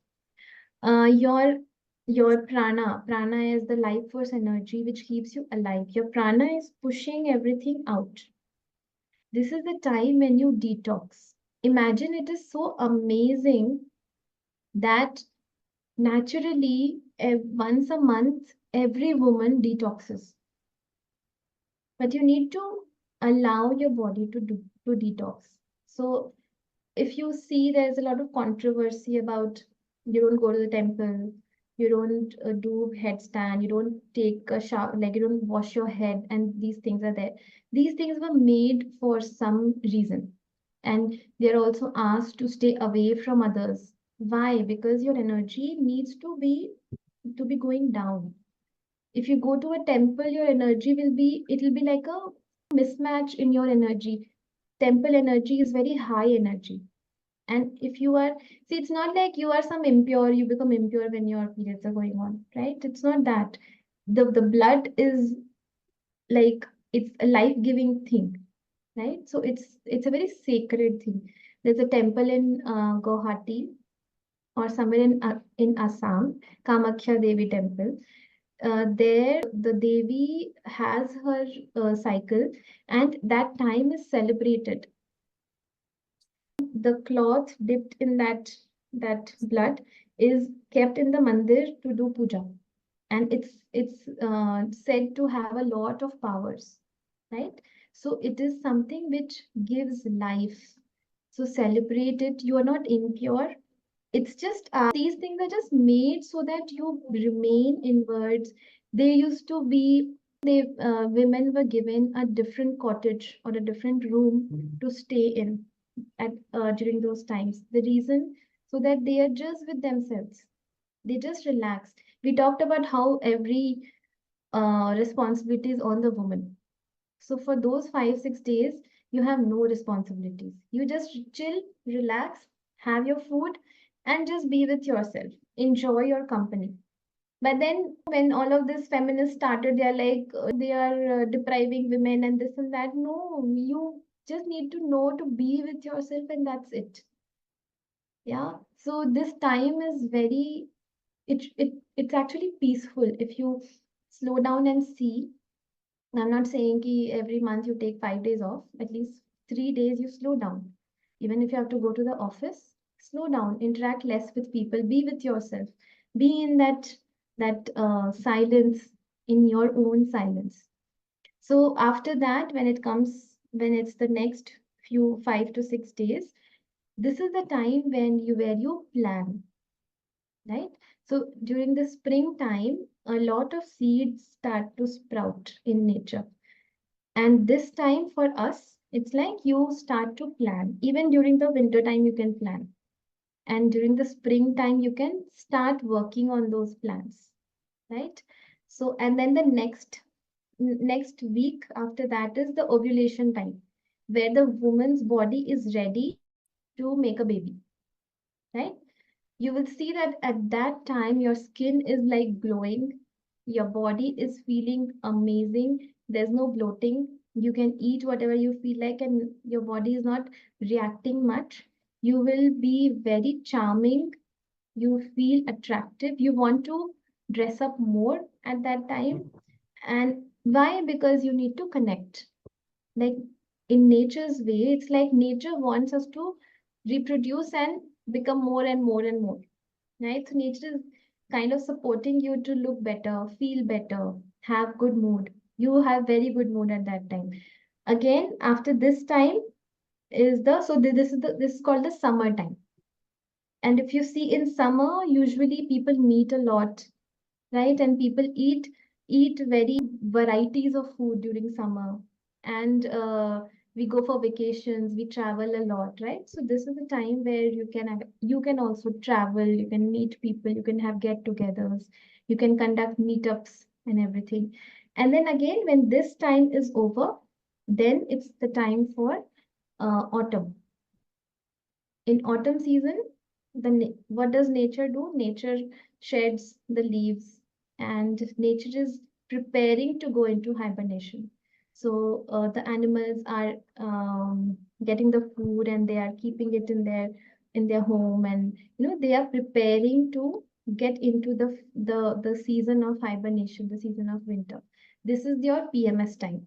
your prana is the life force energy which keeps you alive. Your prana is pushing everything out. This is the time when you detox. Imagine, it is so amazing that naturally once a month every woman detoxes, but you need to allow your body to detox. So if you see, there's a lot of controversy about you don't go to the temple, you don't do headstand, you don't take a shower, like you don't wash your head, and these things are there. These things were made for some reason, and they're also asked to stay away from others. Why? Because your energy needs to be going down. If you go to a temple, your energy it'll be like a mismatch in your energy. Temple energy is very high energy, and if you are, see, it's not like you are some impure, you become impure when your periods are going on, right? It's not that. The blood is like, it's a life-giving thing, right? So it's a very sacred thing. There's a temple in Guwahati or somewhere in Assam, Kamakhya Devi temple. There, the Devi has her cycle, and that time is celebrated. The cloth dipped in that blood is kept in the mandir to do puja, and it's said to have a lot of powers, right? So it is something which gives life. So celebrate it. You are not impure. It's just these things are just made so that you remain inwards. They used to be, women were given a different cottage or a different room to stay in at during those times. The reason, so that they are just with themselves. They just relax. We talked about how every responsibility is on the woman. So for those 5, 6 days, you have no responsibilities. You just chill, relax, have your food, and just be with yourself. Enjoy your company. But then, when all of this feminists started, they are like, they are depriving women and this and that. No, you just need to know to be with yourself, and that's it. Yeah. So this time is very, it's actually peaceful if you slow down and see. I'm not saying ki every month you take 5 days off, at least 3 days you slow down. Even if you have to go to the office, slow down, interact less with people, be with yourself, be in that silence, in your own silence. So after that, when it's the next few 5 to 6 days, this is the time where you plan, right? So during the springtime, a lot of seeds start to sprout in nature. And this time for us, It's like you start to plan. Even during the winter time, you can plan. And during the springtime, you can start working on those plans, right? So, and then the next week after that is the ovulation time, where the woman's body is ready to make a baby, right? You will see that at that time your skin is like glowing, your body is feeling amazing, there's no bloating, you can eat whatever you feel like, and your body is not reacting much. You will be very charming, you feel attractive, you want to dress up more at that time. And why? Because you need to connect. Like in nature's way, it's like nature wants us to reproduce and become more and more and more, right? So nature is kind of supporting you to look better, feel better, have good mood. You have very good mood at that time. Again, after this time is the this is called the summer time. And if you see in summer, usually people meet a lot, right? And people eat very varieties of food during summer. And we go for vacations, we travel a lot, right? So this is a time where you can also travel, you can meet people, you can have get-togethers, you can conduct meetups and everything. And then again, when this time is over, then it's the time for autumn. In autumn season, what does nature do? Nature sheds the leaves, and nature is preparing to go into hibernation. So the animals are getting the food, and they are keeping it in their home, and they are preparing to get into the season of hibernation, the season of winter. This is your PMS time.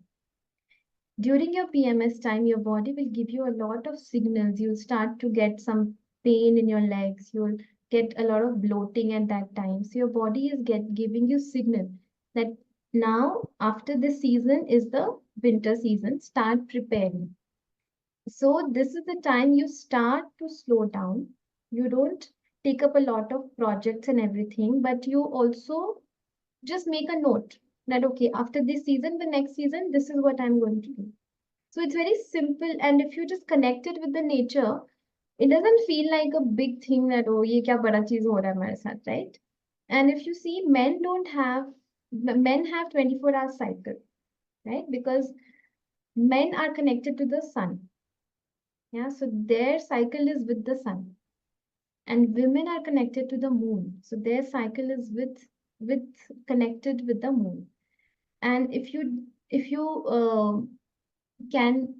During your PMS time, your body will give you a lot of signals. You'll start to get some pain in your legs. You'll get a lot of bloating at that time. So your body is giving you signal that now after this season is the winter season. Start preparing. So this is the time you start to slow down. You don't take up a lot of projects and everything, but you also just make a note that okay, after this season, the next season, this is what I'm going to do. So it's very simple. And if you just connect it with the nature, it doesn't feel like a big thing that, oh, ye kya bada cheez ho raha hai hamare sath, right? And if you see, men have 24-hour cycle, right? Because men are connected to the sun. Yeah. So their cycle is with the sun. And women are connected to the moon. So their cycle is with connected with the moon. And if you can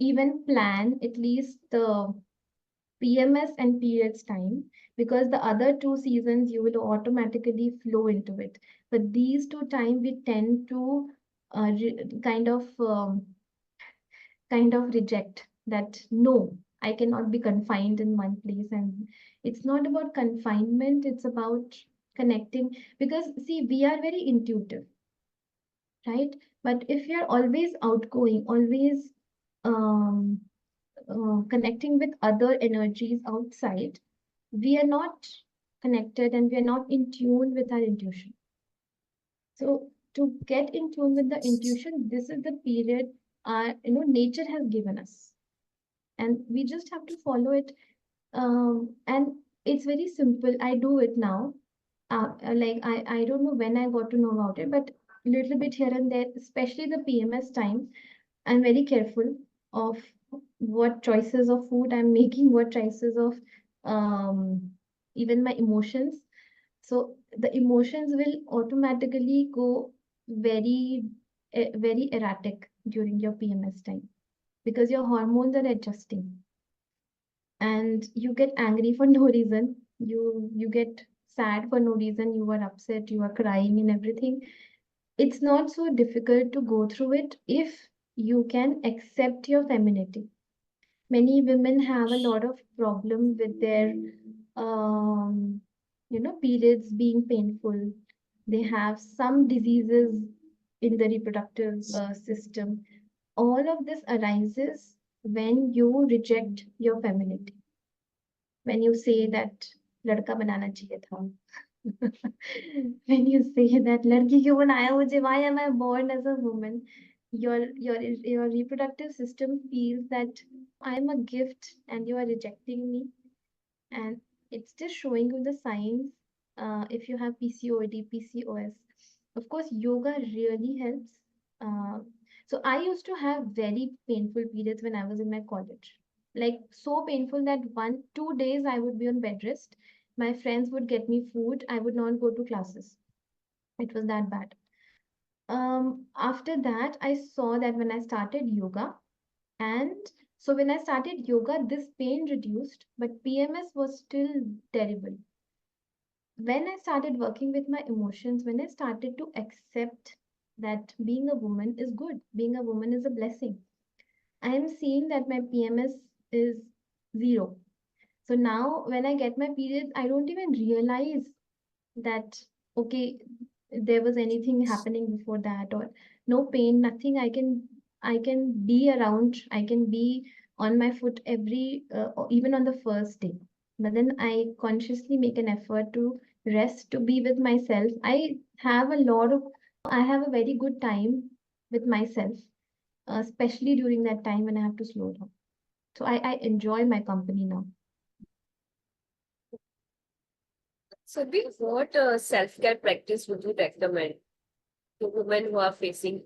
even plan at least the PMS and periods time, because the other two seasons you will automatically flow into it. But these two time we tend to uh, re- kind of um, kind of reject that no, I cannot be confined in one place. And it's not about confinement, it's about connecting. Because see, we are very intuitive, right? But if you're always outgoing, always um, connecting with other energies outside, we are not connected and we are not in tune with our intuition. So to get in tune with the intuition, this is the period our nature has given us, and we just have to follow it. And it's very simple. I do it now. Like I don't know when I got to know about it, but little bit here and there, especially the PMS time. I'm very careful of what choices of food I'm making, what choices of even my emotions. So the emotions will automatically go very erratic during your PMS time because your hormones are adjusting, and you get angry for no reason. You get sad for no reason. You are upset, you are crying and everything. It's not so difficult to go through it if you can accept your femininity. Many women have a lot of problem with their um, periods being painful. They have some diseases in the reproductive system. All of this arises when you reject your femininity, when you say that लड़का बनाना चाहिए था. When you say that लड़की क्यों बनाया मुझे, why am I born as a woman? your reproductive system feels that I'm a gift and you are rejecting me, and it's just showing you the signs. If you have PCOD, PCOS, of course, yoga really helps. Uh, so I used to have very painful periods when I was in my college, like so painful that 2 days I would be on bed rest. My friends would get me food. I would not go to classes. It was that bad. After that, I saw that when I started yoga, and so when I started yoga, this pain reduced, but PMS was still terrible. When I started working with my emotions, when I started to accept that being a woman is good, being a woman is a blessing, I am seeing that my PMS is zero. So now when I get my periods, I don't even realize that, okay, there was anything happening before that, or no pain, nothing. I can be around, I can be on my foot every or even on the first day, but then I consciously make an effort to rest, to be with myself. I have a very good time with myself, especially during that time when I have to slow down. So I enjoy my company now. So, what self-care practice would you recommend to women who are facing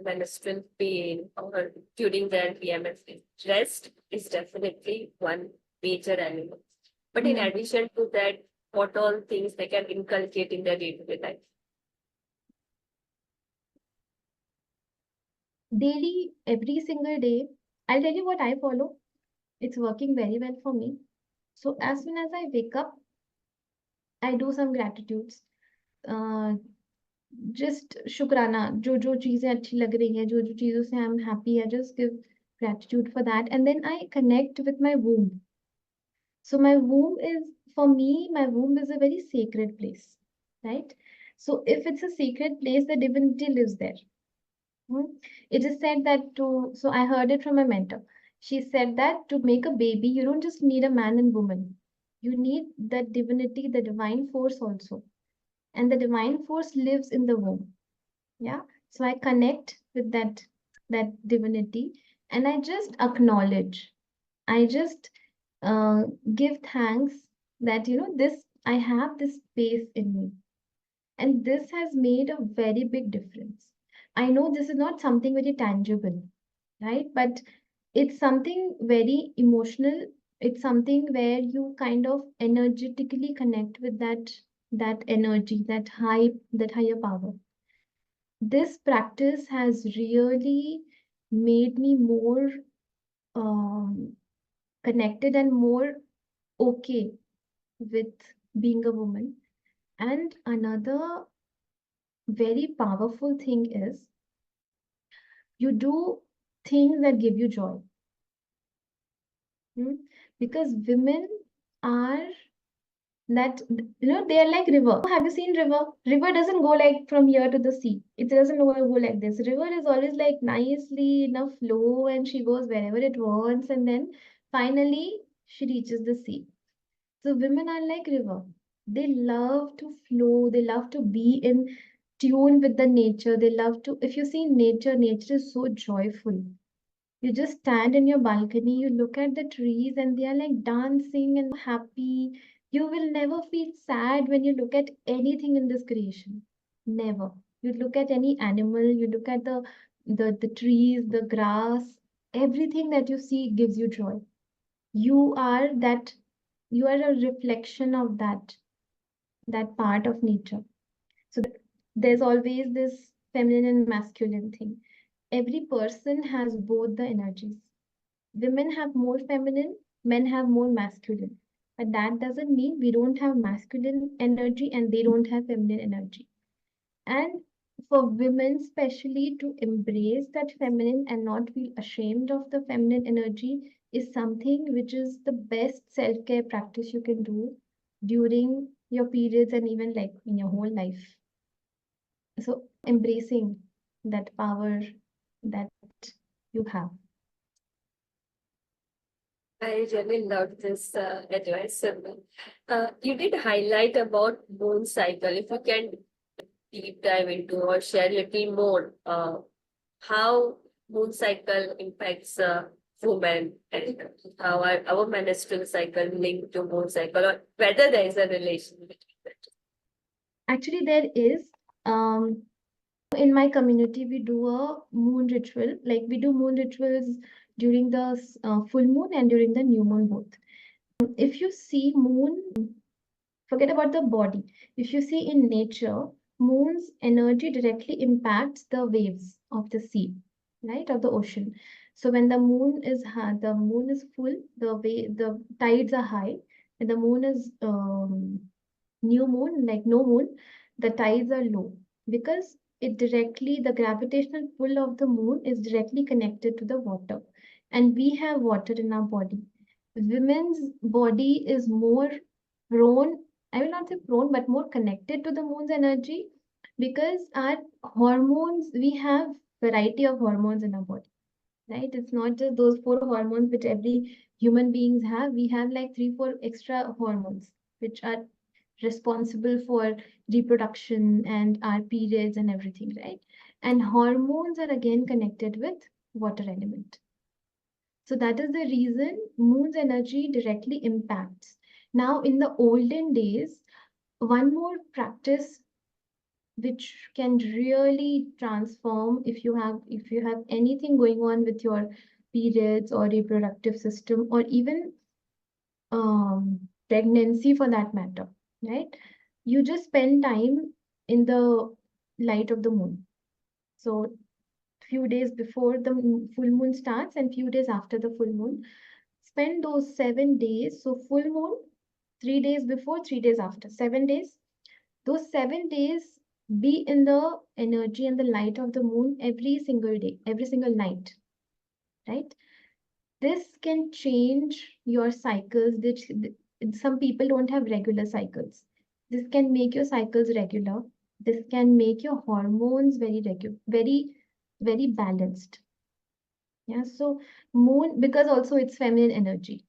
menstrual pain or during their PMS? Rest is definitely one major element. But in Hmm. addition to that, what all things they can inculcate in their day-to-day life? Daily, every single day, I'll tell you what I follow. It's working very well for me. So as soon as I wake up, I do some gratitudes. Uh, just शुक्राना, जो जो चीजें अच्छी लग रही हैं, जो जो चीजों से I'm happy, I just give gratitude for that, and then I connect with my womb. So my womb is, for me, my womb is a very sacred place, right? So if it's a sacred place, the divinity lives there. Hmm. It is said that so I heard it from a mentor. She said that to make a baby, you don't just need a man and woman. You need the divinity, the divine force also. And the divine force lives in the womb. Yeah. So I connect with that divinity, and I just acknowledge. I just give thanks that, this, I have this space in me. And this has made a very big difference. I know this is not something very tangible, right? But it's something very emotional. It's something where you kind of energetically connect with that energy, that higher power. This practice has really made me more um, connected and more okay with being a woman. And another very powerful thing is you do things that give you joy. Hmm? Because women are that, they are like river. Have you seen river? River doesn't go like from here to the sea. It doesn't go like this. River is always like nicely in a flow, and she goes wherever it wants, and then finally she reaches the sea. So women are like river. They love to flow. They love to be in tune with the nature. They love to, if you see nature, nature is so joyful. You just stand in your balcony, you look at the trees, and they are like dancing and happy. You will never feel sad when you look at anything in this creation. Never. You look at any animal, you look at the trees, the grass, everything that you see gives you joy. You are that, you are a reflection of that part of nature. So there's always this feminine and masculine thing. Every person has both the energies. Women have more feminine, men have more masculine. But that doesn't mean we don't have masculine energy and they don't have feminine energy. And for women, especially, to embrace that feminine and not feel ashamed of the feminine energy is something which is the best self care practice you can do during your periods and even like in your whole life. So, embracing that power that you have. I really love this advice, Surabhi. You did highlight about moon cycle. If you can deep dive into or share a little more, how moon cycle impacts women and how our menstrual cycle linked to moon cycle, or whether there is a relation between that. Actually, there is. In my community, we do a moon ritual. Like we do moon rituals during the full moon and during the new moon both. If you see moon, forget about the body. If you see in nature, moon's energy directly impacts the waves of the sea, right, of the ocean. So when the moon is full, the tides are high. When the moon is new moon, like no moon, the tides are low because the gravitational pull of the moon is directly connected to the water. And we have water in our body. Women's body is more prone, I will not say prone, but more connected to the moon's energy because our hormones, we have variety of hormones in our body, right? It's not just those four hormones which every human beings have. We have like three, four extra hormones which are responsible for reproduction and our periods and everything, right? And hormones are again connected with water element. So that is the reason moon's energy directly impacts. Now, in the olden days, one more practice which can really transform if you have anything going on with your periods or reproductive system or even pregnancy for that matter, right? You just spend time in the light of the moon. So few days before the full moon starts and few days after the full moon, spend those 7 days. So full moon, 3 days before, 3 days after, 7 days. Those 7 days, be in the energy and the light of the moon every single day, every single night, right? This can change your cycles. Some people don't have regular cycles. This can make your cycles regular. This can make your hormones very regular, very balanced. Yeah, so moon, because also it's feminine energy,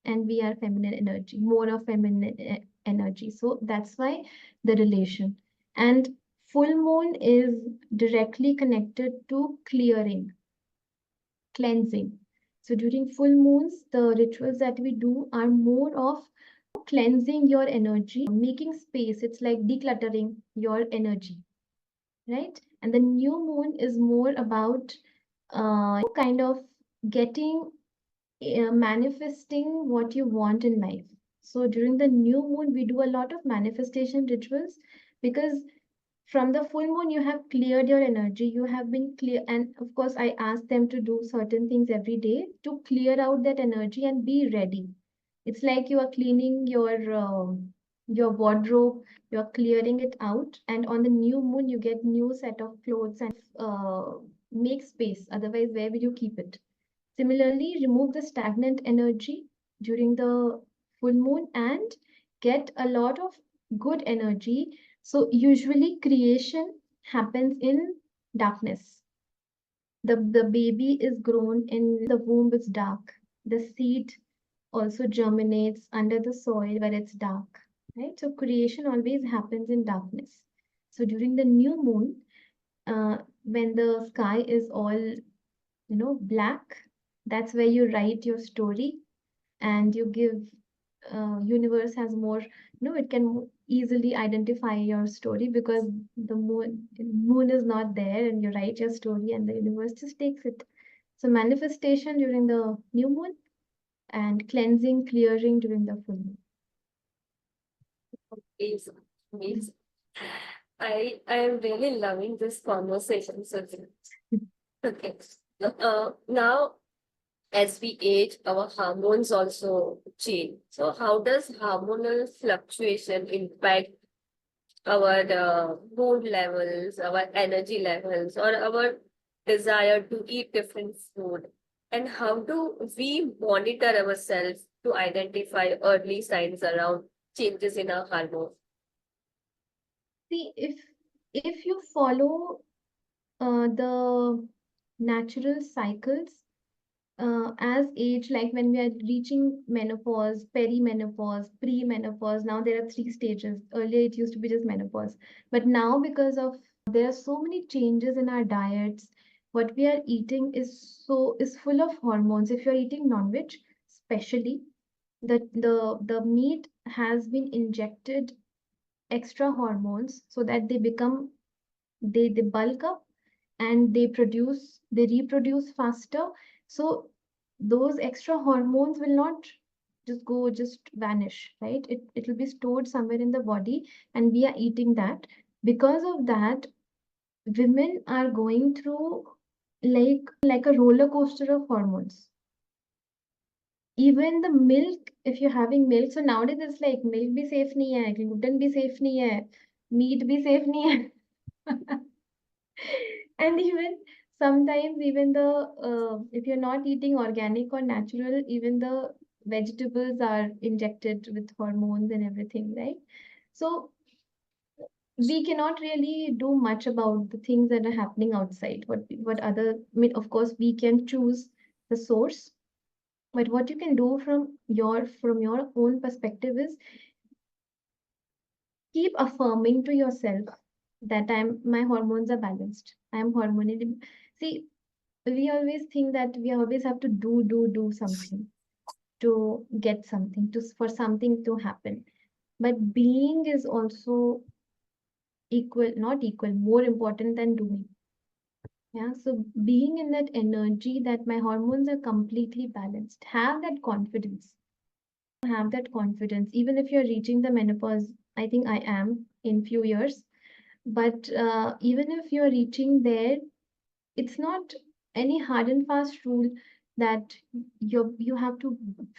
and we are feminine energy, more of feminine energy. So that's why the relation. And full moon is directly connected to clearing, cleansing. So during full moons, the rituals that we do are more of cleansing your energy, making space. It's like decluttering your energy, right? And the new moon is more about kind of getting manifesting what you want in life. So during the new moon, we do a lot of manifestation rituals because from the full moon, you have cleared your energy, you have been clear. And of course, I ask them to do certain things every day to clear out that energy and be ready. It's like you are cleaning your wardrobe, you're clearing it out, and on the new moon, you get new set of clothes and make space. Otherwise, where will you keep it? Similarly, remove the stagnant energy during the full moon and get a lot of good energy. So usually creation happens in darkness. The baby is grown in the womb is dark. The seed also germinates under the soil where it's dark, right? So creation always happens in darkness. So during the new moon, when the sky is all black, that's where you write your story and you give universe has more, it can easily identify your story because the moon is not there and you write your story and the universe just takes it. So manifestation during the new moon and cleansing, clearing during the full moon. Amazing. Amazing. I am really loving this conversation. So okay. Now as we age, our hormones also change. So how does hormonal fluctuation impact our mood levels, our energy levels, or our desire to eat different food? And how do we monitor ourselves to identify early signs around changes in our hormones? See, if you follow the natural cycles as age, like when we are reaching menopause, perimenopause, premenopause, now there are 3 stages. Earlier it used to be just menopause. But now because of there are so many changes in our diets, what we are eating is full of hormones. If you're eating non-veg, especially, the meat has been injected extra hormones so that they bulk up and they reproduce faster. So those extra hormones will not just vanish, right? It'll be stored somewhere in the body, and we are eating that. Because of that, women are going through like a roller coaster of hormones. Even the milk, if you're having milk, so nowadays it's like milk भी safe नहीं है, gluten भी safe नहीं है, meat भी safe नहीं है. And even sometimes even the if you're not eating organic or natural, even the vegetables are injected with hormones and everything, right? So we cannot really do much about the things that are happening outside. What other, I mean, of course, we can choose the source, but what you can do from your own perspective is keep affirming to yourself that my hormones are balanced. I am hormonally. See, we always think that we always have to do something to get something for something to happen. But being is also equal, not equal, more important than doing. Yeah, so being in that energy that my hormones are completely balanced, have that confidence. Have that confidence. Even if you're reaching the menopause, I think I am in few years. But even if you're reaching there, it's not any hard and fast rule that you have to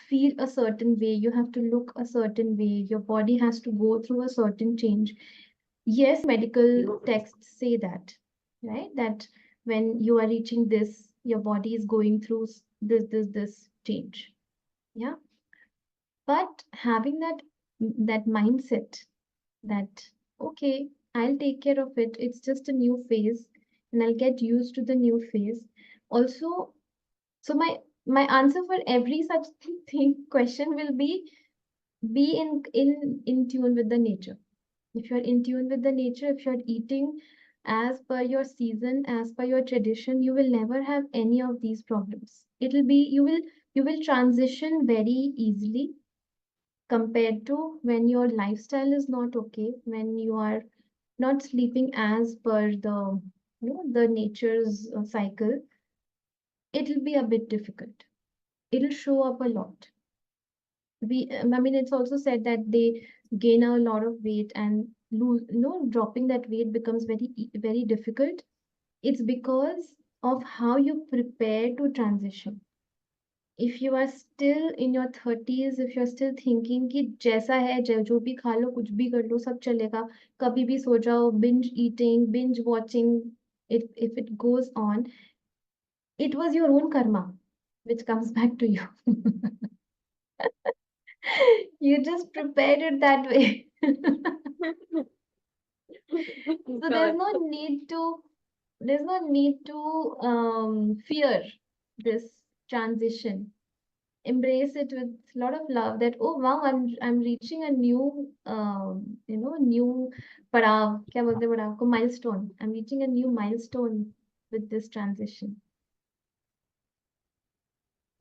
feel a certain way, you have to look a certain way, your body has to go through a certain change. Yes, medical texts say that, right? That when you are reaching this, your body is going through this change. Yeah. But having that mindset that, okay, I'll take care of it. It's just a new phase and I'll get used to the new phase. Also, so my answer for every such thing question will be in tune with the nature. If you're in tune with the nature, if you're eating as per your season, as per your tradition, you will never have any of these problems. It'll be you will transition very easily compared to when your lifestyle is not okay, when you are not sleeping as per the nature's cycle. It'll be a bit difficult. It'll show up a lot. I mean, it's also said that they gain a lot of weight and lose, dropping that weight becomes very difficult. It's because of how you prepare to transition. If you are still in your 30s, if you're still thinking कि जैसा है जो भी खा लो कुछ भी कर लो सब चलेगा, कभी भी सो जाओ, binge eating, binge watching, if it goes on, it was your own karma which comes back to you. You just prepared it that way. So there's no need to fear this transition. Embrace it with a lot of love that, oh wow, I'm reaching a new new padav, क्या बोलते हैं पड़ाव को, milestone. I'm reaching a new milestone with this transition.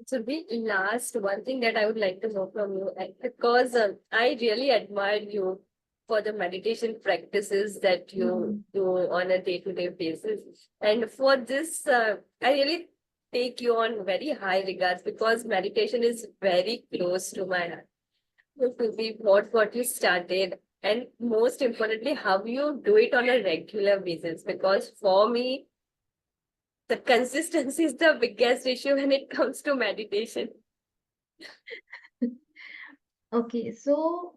So the last one thing that I would like to know from you, because I really admire you for the meditation practices that you do on a day-to-day basis. And for this, I really take you on very high regards because meditation is very close to my heart. To be what you started, and most importantly, how you do it on a regular basis. Because for me, the consistency is the biggest issue when it comes to meditation. Okay, so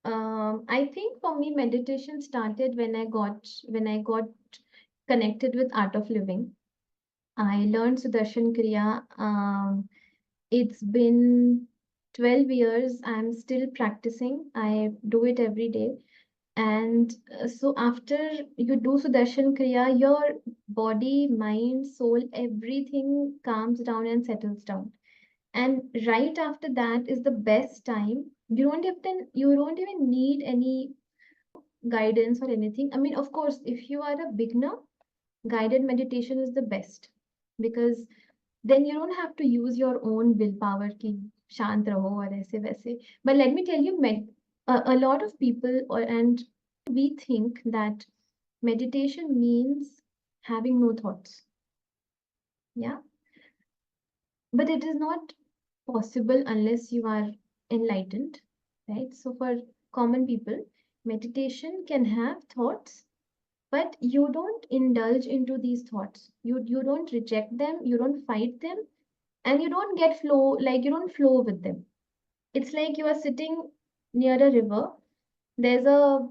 I think for me meditation started when I got connected with Art of Living. I learned Sudarshan Kriya. It's been 12 years. I'm still practicing. I do it every day. And so after you do Sudarshan Kriya, your body, mind, soul, everything calms down and settles down. And right after that is the best time. You don't even need any guidance or anything. I mean, of course, if you are a beginner, Guided meditation is the best, because then you don't have to use your own willpower ki shant raho or aise waise. But let me tell you, a lot of people and we think that meditation means having no thoughts. Yeah, but it is not possible unless you are enlightened, right? So for common people, meditation can have thoughts, but you don't indulge into these thoughts. You don't reject them, you don't fight them, and you don't get flow, like you don't flow with them. It's like you are sitting near a river. There's a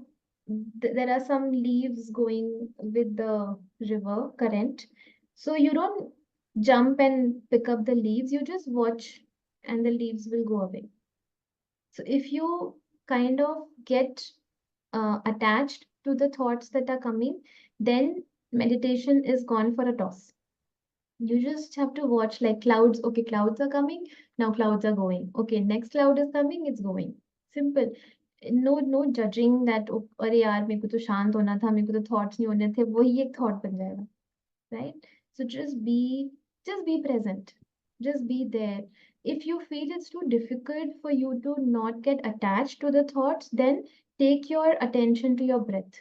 there are some leaves going with the river current. So you don't jump and pick up the leaves, you just watch and the leaves will go away. So if you kind of get attached to the thoughts that are coming, then meditation is gone for a toss. You just have to watch like clouds. Okay, clouds are coming. Now clouds are going. Okay, next cloud is coming. It's going. Simple. No judging that "Oh, अरे यार मेरे को तो शांत होना था, मेरे को तो thoughts नहीं होने थे", वही एक thought बन जाएगा, right? So just be present. Just be there. If you feel it's too difficult for you to not get attached to the thoughts, then take your attention to your breath.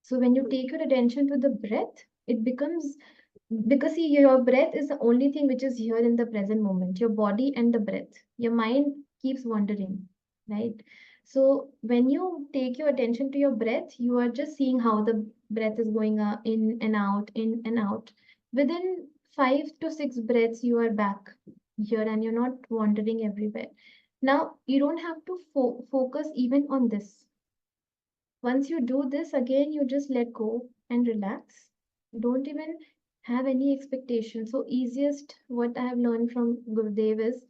So when you take your attention to the breath, it becomes, because see, your breath is the only thing which is here in the present moment, your body and the breath. Your mind keeps wandering, right? So when you take your attention to your breath, you are just seeing how the breath is going in and out, in and out. Within 5 to 6 breaths, you are back here and you're not wandering everywhere. Now, you don't have to focus even on this. Once you do this again, you just let go and relax. Don't even have any expectation. So easiest what I have learned from Gurudev is,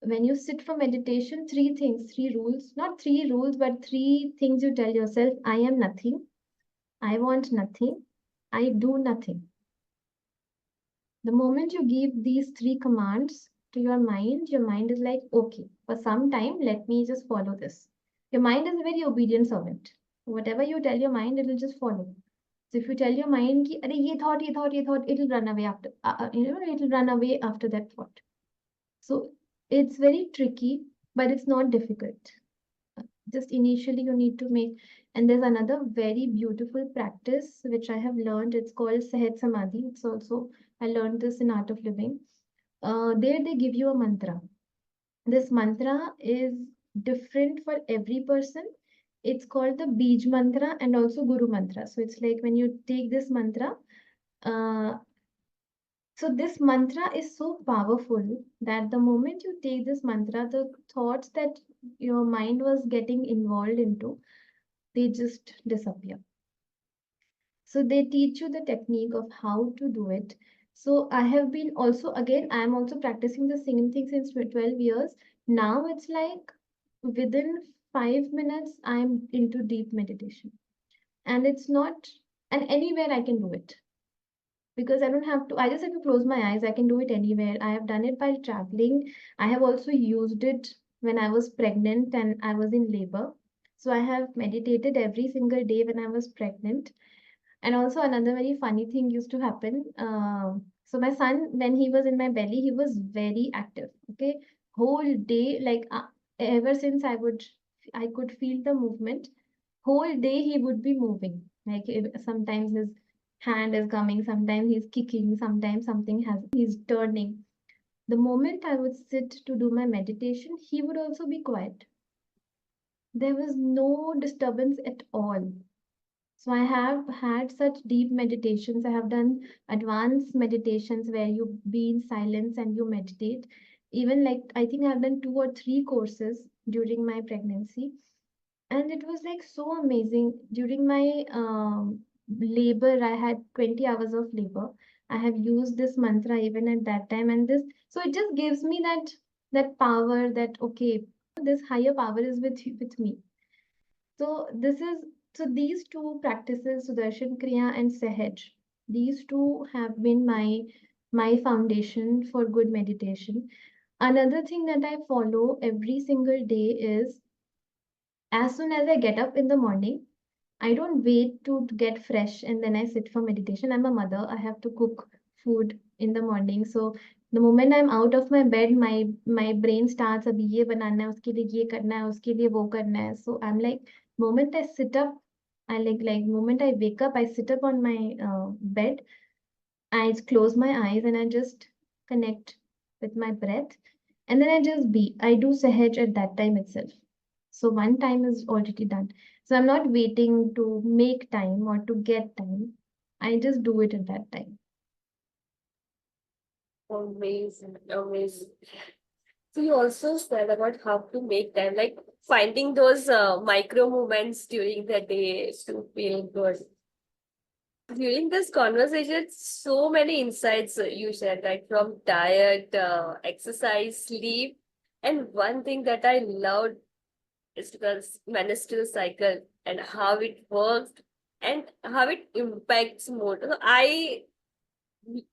when you sit for meditation, three things, three rules, not three rules, but three things you tell yourself: I am nothing, I want nothing, I do nothing. The moment you give these three commands to your mind is like, okay, for some time, let me just follow this. Your mind is a very obedient servant. Whatever you tell your mind, it will just follow. So if you tell your mind, ki, "Arey, ye thought, it'll run away after, it'll run away after that thought." So it's very tricky, but it's not difficult. Just initially you need to make, and there's another very beautiful practice which I have learned. It's called Sahet Samadhi. It's also, I learned this in Art of Living. There they give you a mantra. This mantra is different for every person. It's called the Bij mantra and also Guru mantra. So it's like when you take this mantra, uh, so this mantra is so powerful that the moment you take this mantra, the thoughts that your mind was getting involved into, they just disappear. So they teach you the technique of how to do it. So I have been also, again, I am also practicing the same thing since 12 years. Now it's like within 5 minutes, I'm into deep meditation. And it's not, and anywhere I can do it, because I don't have to, I just have to close my eyes. I can do it anywhere. I have done it while traveling. I have also used it when I was pregnant and I was in labor. So I have meditated every single day when I was pregnant. And also another very funny thing used to happen. So my son, when he was in my belly, he was very active. Okay, whole day, like ever since I could feel the movement. Whole day he would be moving. Like sometimes his hand is coming, sometimes he's kicking, sometimes something has he's turning. The moment I would sit to do my meditation, he would also be quiet. There was no disturbance at all. So I have had such deep meditations. I have done advanced meditations where you be in silence and you meditate. Even like I think I've done 2 or 3 courses during my pregnancy. And it was like so amazing. During my labor, I had 20 hours of labor. I have used this mantra even at that time. And this, so it just gives me that power that, okay, this higher power is with me. So this is, so these two practices, Sudarshan Kriya and Sahaj, these two have been my foundation for good meditation. Another thing that I follow every single day is, as soon as I get up in the morning, I don't wait to get fresh and then I sit for meditation. I'm a mother. I have to cook food in the morning. So the moment I'm out of my bed, my brain starts अभी ये बनाना है उसके लिए ये करना है उसके लिए वो करना है. So I'm like, moment I sit up, I like moment I wake up, I sit up on my bed, I close my eyes and I just connect with my breath, and then I just be. I do Sahaj at that time itself. So one time is already done. So I'm not waiting to make time or to get time. I just do it at that time. Amazing, amazing. So you also said about how to make time, like finding those micro moments during the day to feel good. During this conversation, so many insights you shared, like from diet, exercise, sleep, and one thing that I loved is the menstrual cycle and how it works and how it impacts mood. So I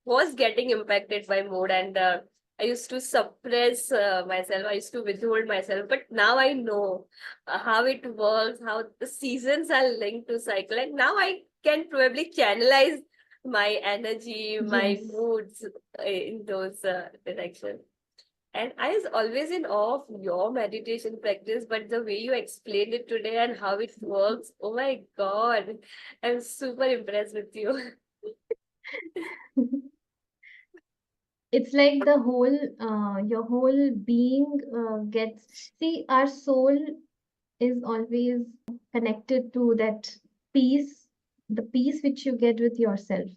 was getting impacted by mood, and I used to suppress myself. I used to withhold myself, but now I know how it works, how the seasons are linked to cycle, and now I can probably channelize my energy, my Yes. moods in those directions. And I was always in awe of your meditation practice, but the way you explained it today and how it works, oh my God, I'm super impressed with you. It's like the whole, your whole being gets. See, our soul is always connected to that peace, the peace which you get with yourself.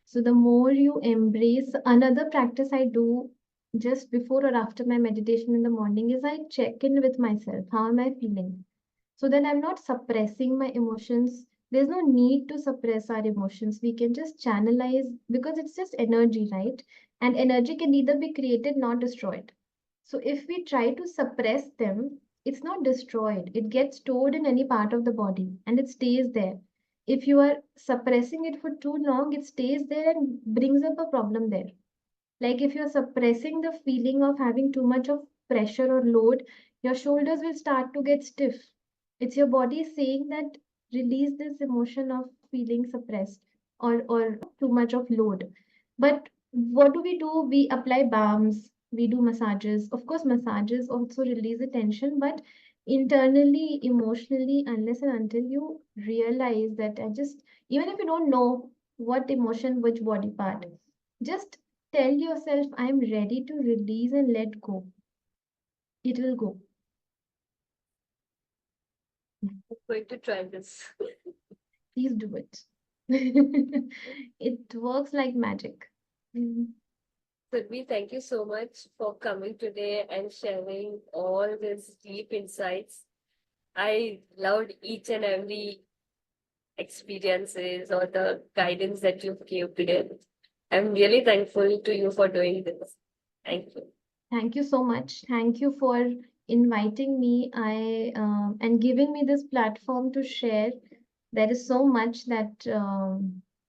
So the more you embrace, another practice I do just before or after my meditation in the morning is I check in with myself. How am I feeling? So then I'm not suppressing my emotions. There's no need to suppress our emotions. We can just channelize because it's just energy, right? And energy can either be created, not destroyed. So if we try to suppress them, it's not destroyed. It gets stored in any part of the body and it stays there. If you are suppressing it for too long, it stays there and brings up a problem there. Like if you're suppressing the feeling of having too much of pressure or load, your shoulders will start to get stiff. It's your body saying that release this emotion of feeling suppressed or too much of load. But what do? We apply balms, we do massages. Of course, massages also release the tension, but internally, emotionally, unless and until you realize that I just, even if you don't know what emotion, which body part, just tell yourself, I'm ready to release and let go. It will go. I'm going to try this. Please do it. It works like magic. Mm. Surbi, thank you so much for coming today and sharing all these deep insights. I loved each and every experiences or the guidance that you gave today. I'm really thankful to you for doing this. Thank you. Thank you so much. Thank you for inviting me. I and giving me this platform to share. There is so much that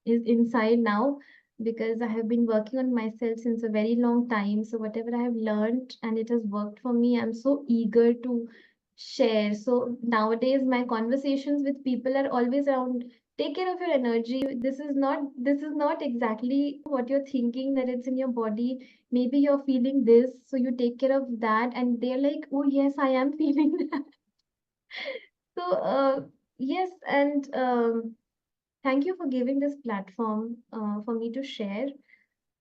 is inside now because I have been working on myself since a very long time. So whatever I have learned and it has worked for me, I'm so eager to share. So nowadays my conversations with people are always around take care of your energy. This is not exactly what you're thinking that it's in your body. Maybe you're feeling this, so you take care of that, and they're like, oh yes, I am feeling that. So yes, and thank you for giving this platform for me to share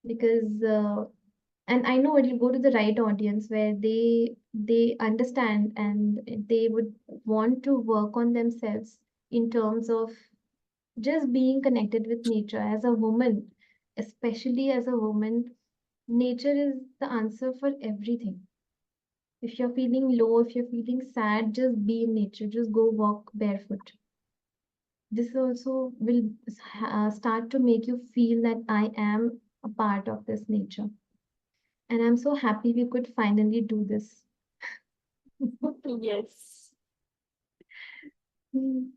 because and I know it will go to the right audience where they understand and they would want to work on themselves in terms of just being connected with nature as a woman, especially as a woman. Nature is the answer for everything. If you're feeling low, if you're feeling sad, just be in nature. Just go walk barefoot. This also will start to make you feel that I am a part of this nature. And I'm so happy we could finally do this. Yes. Mm.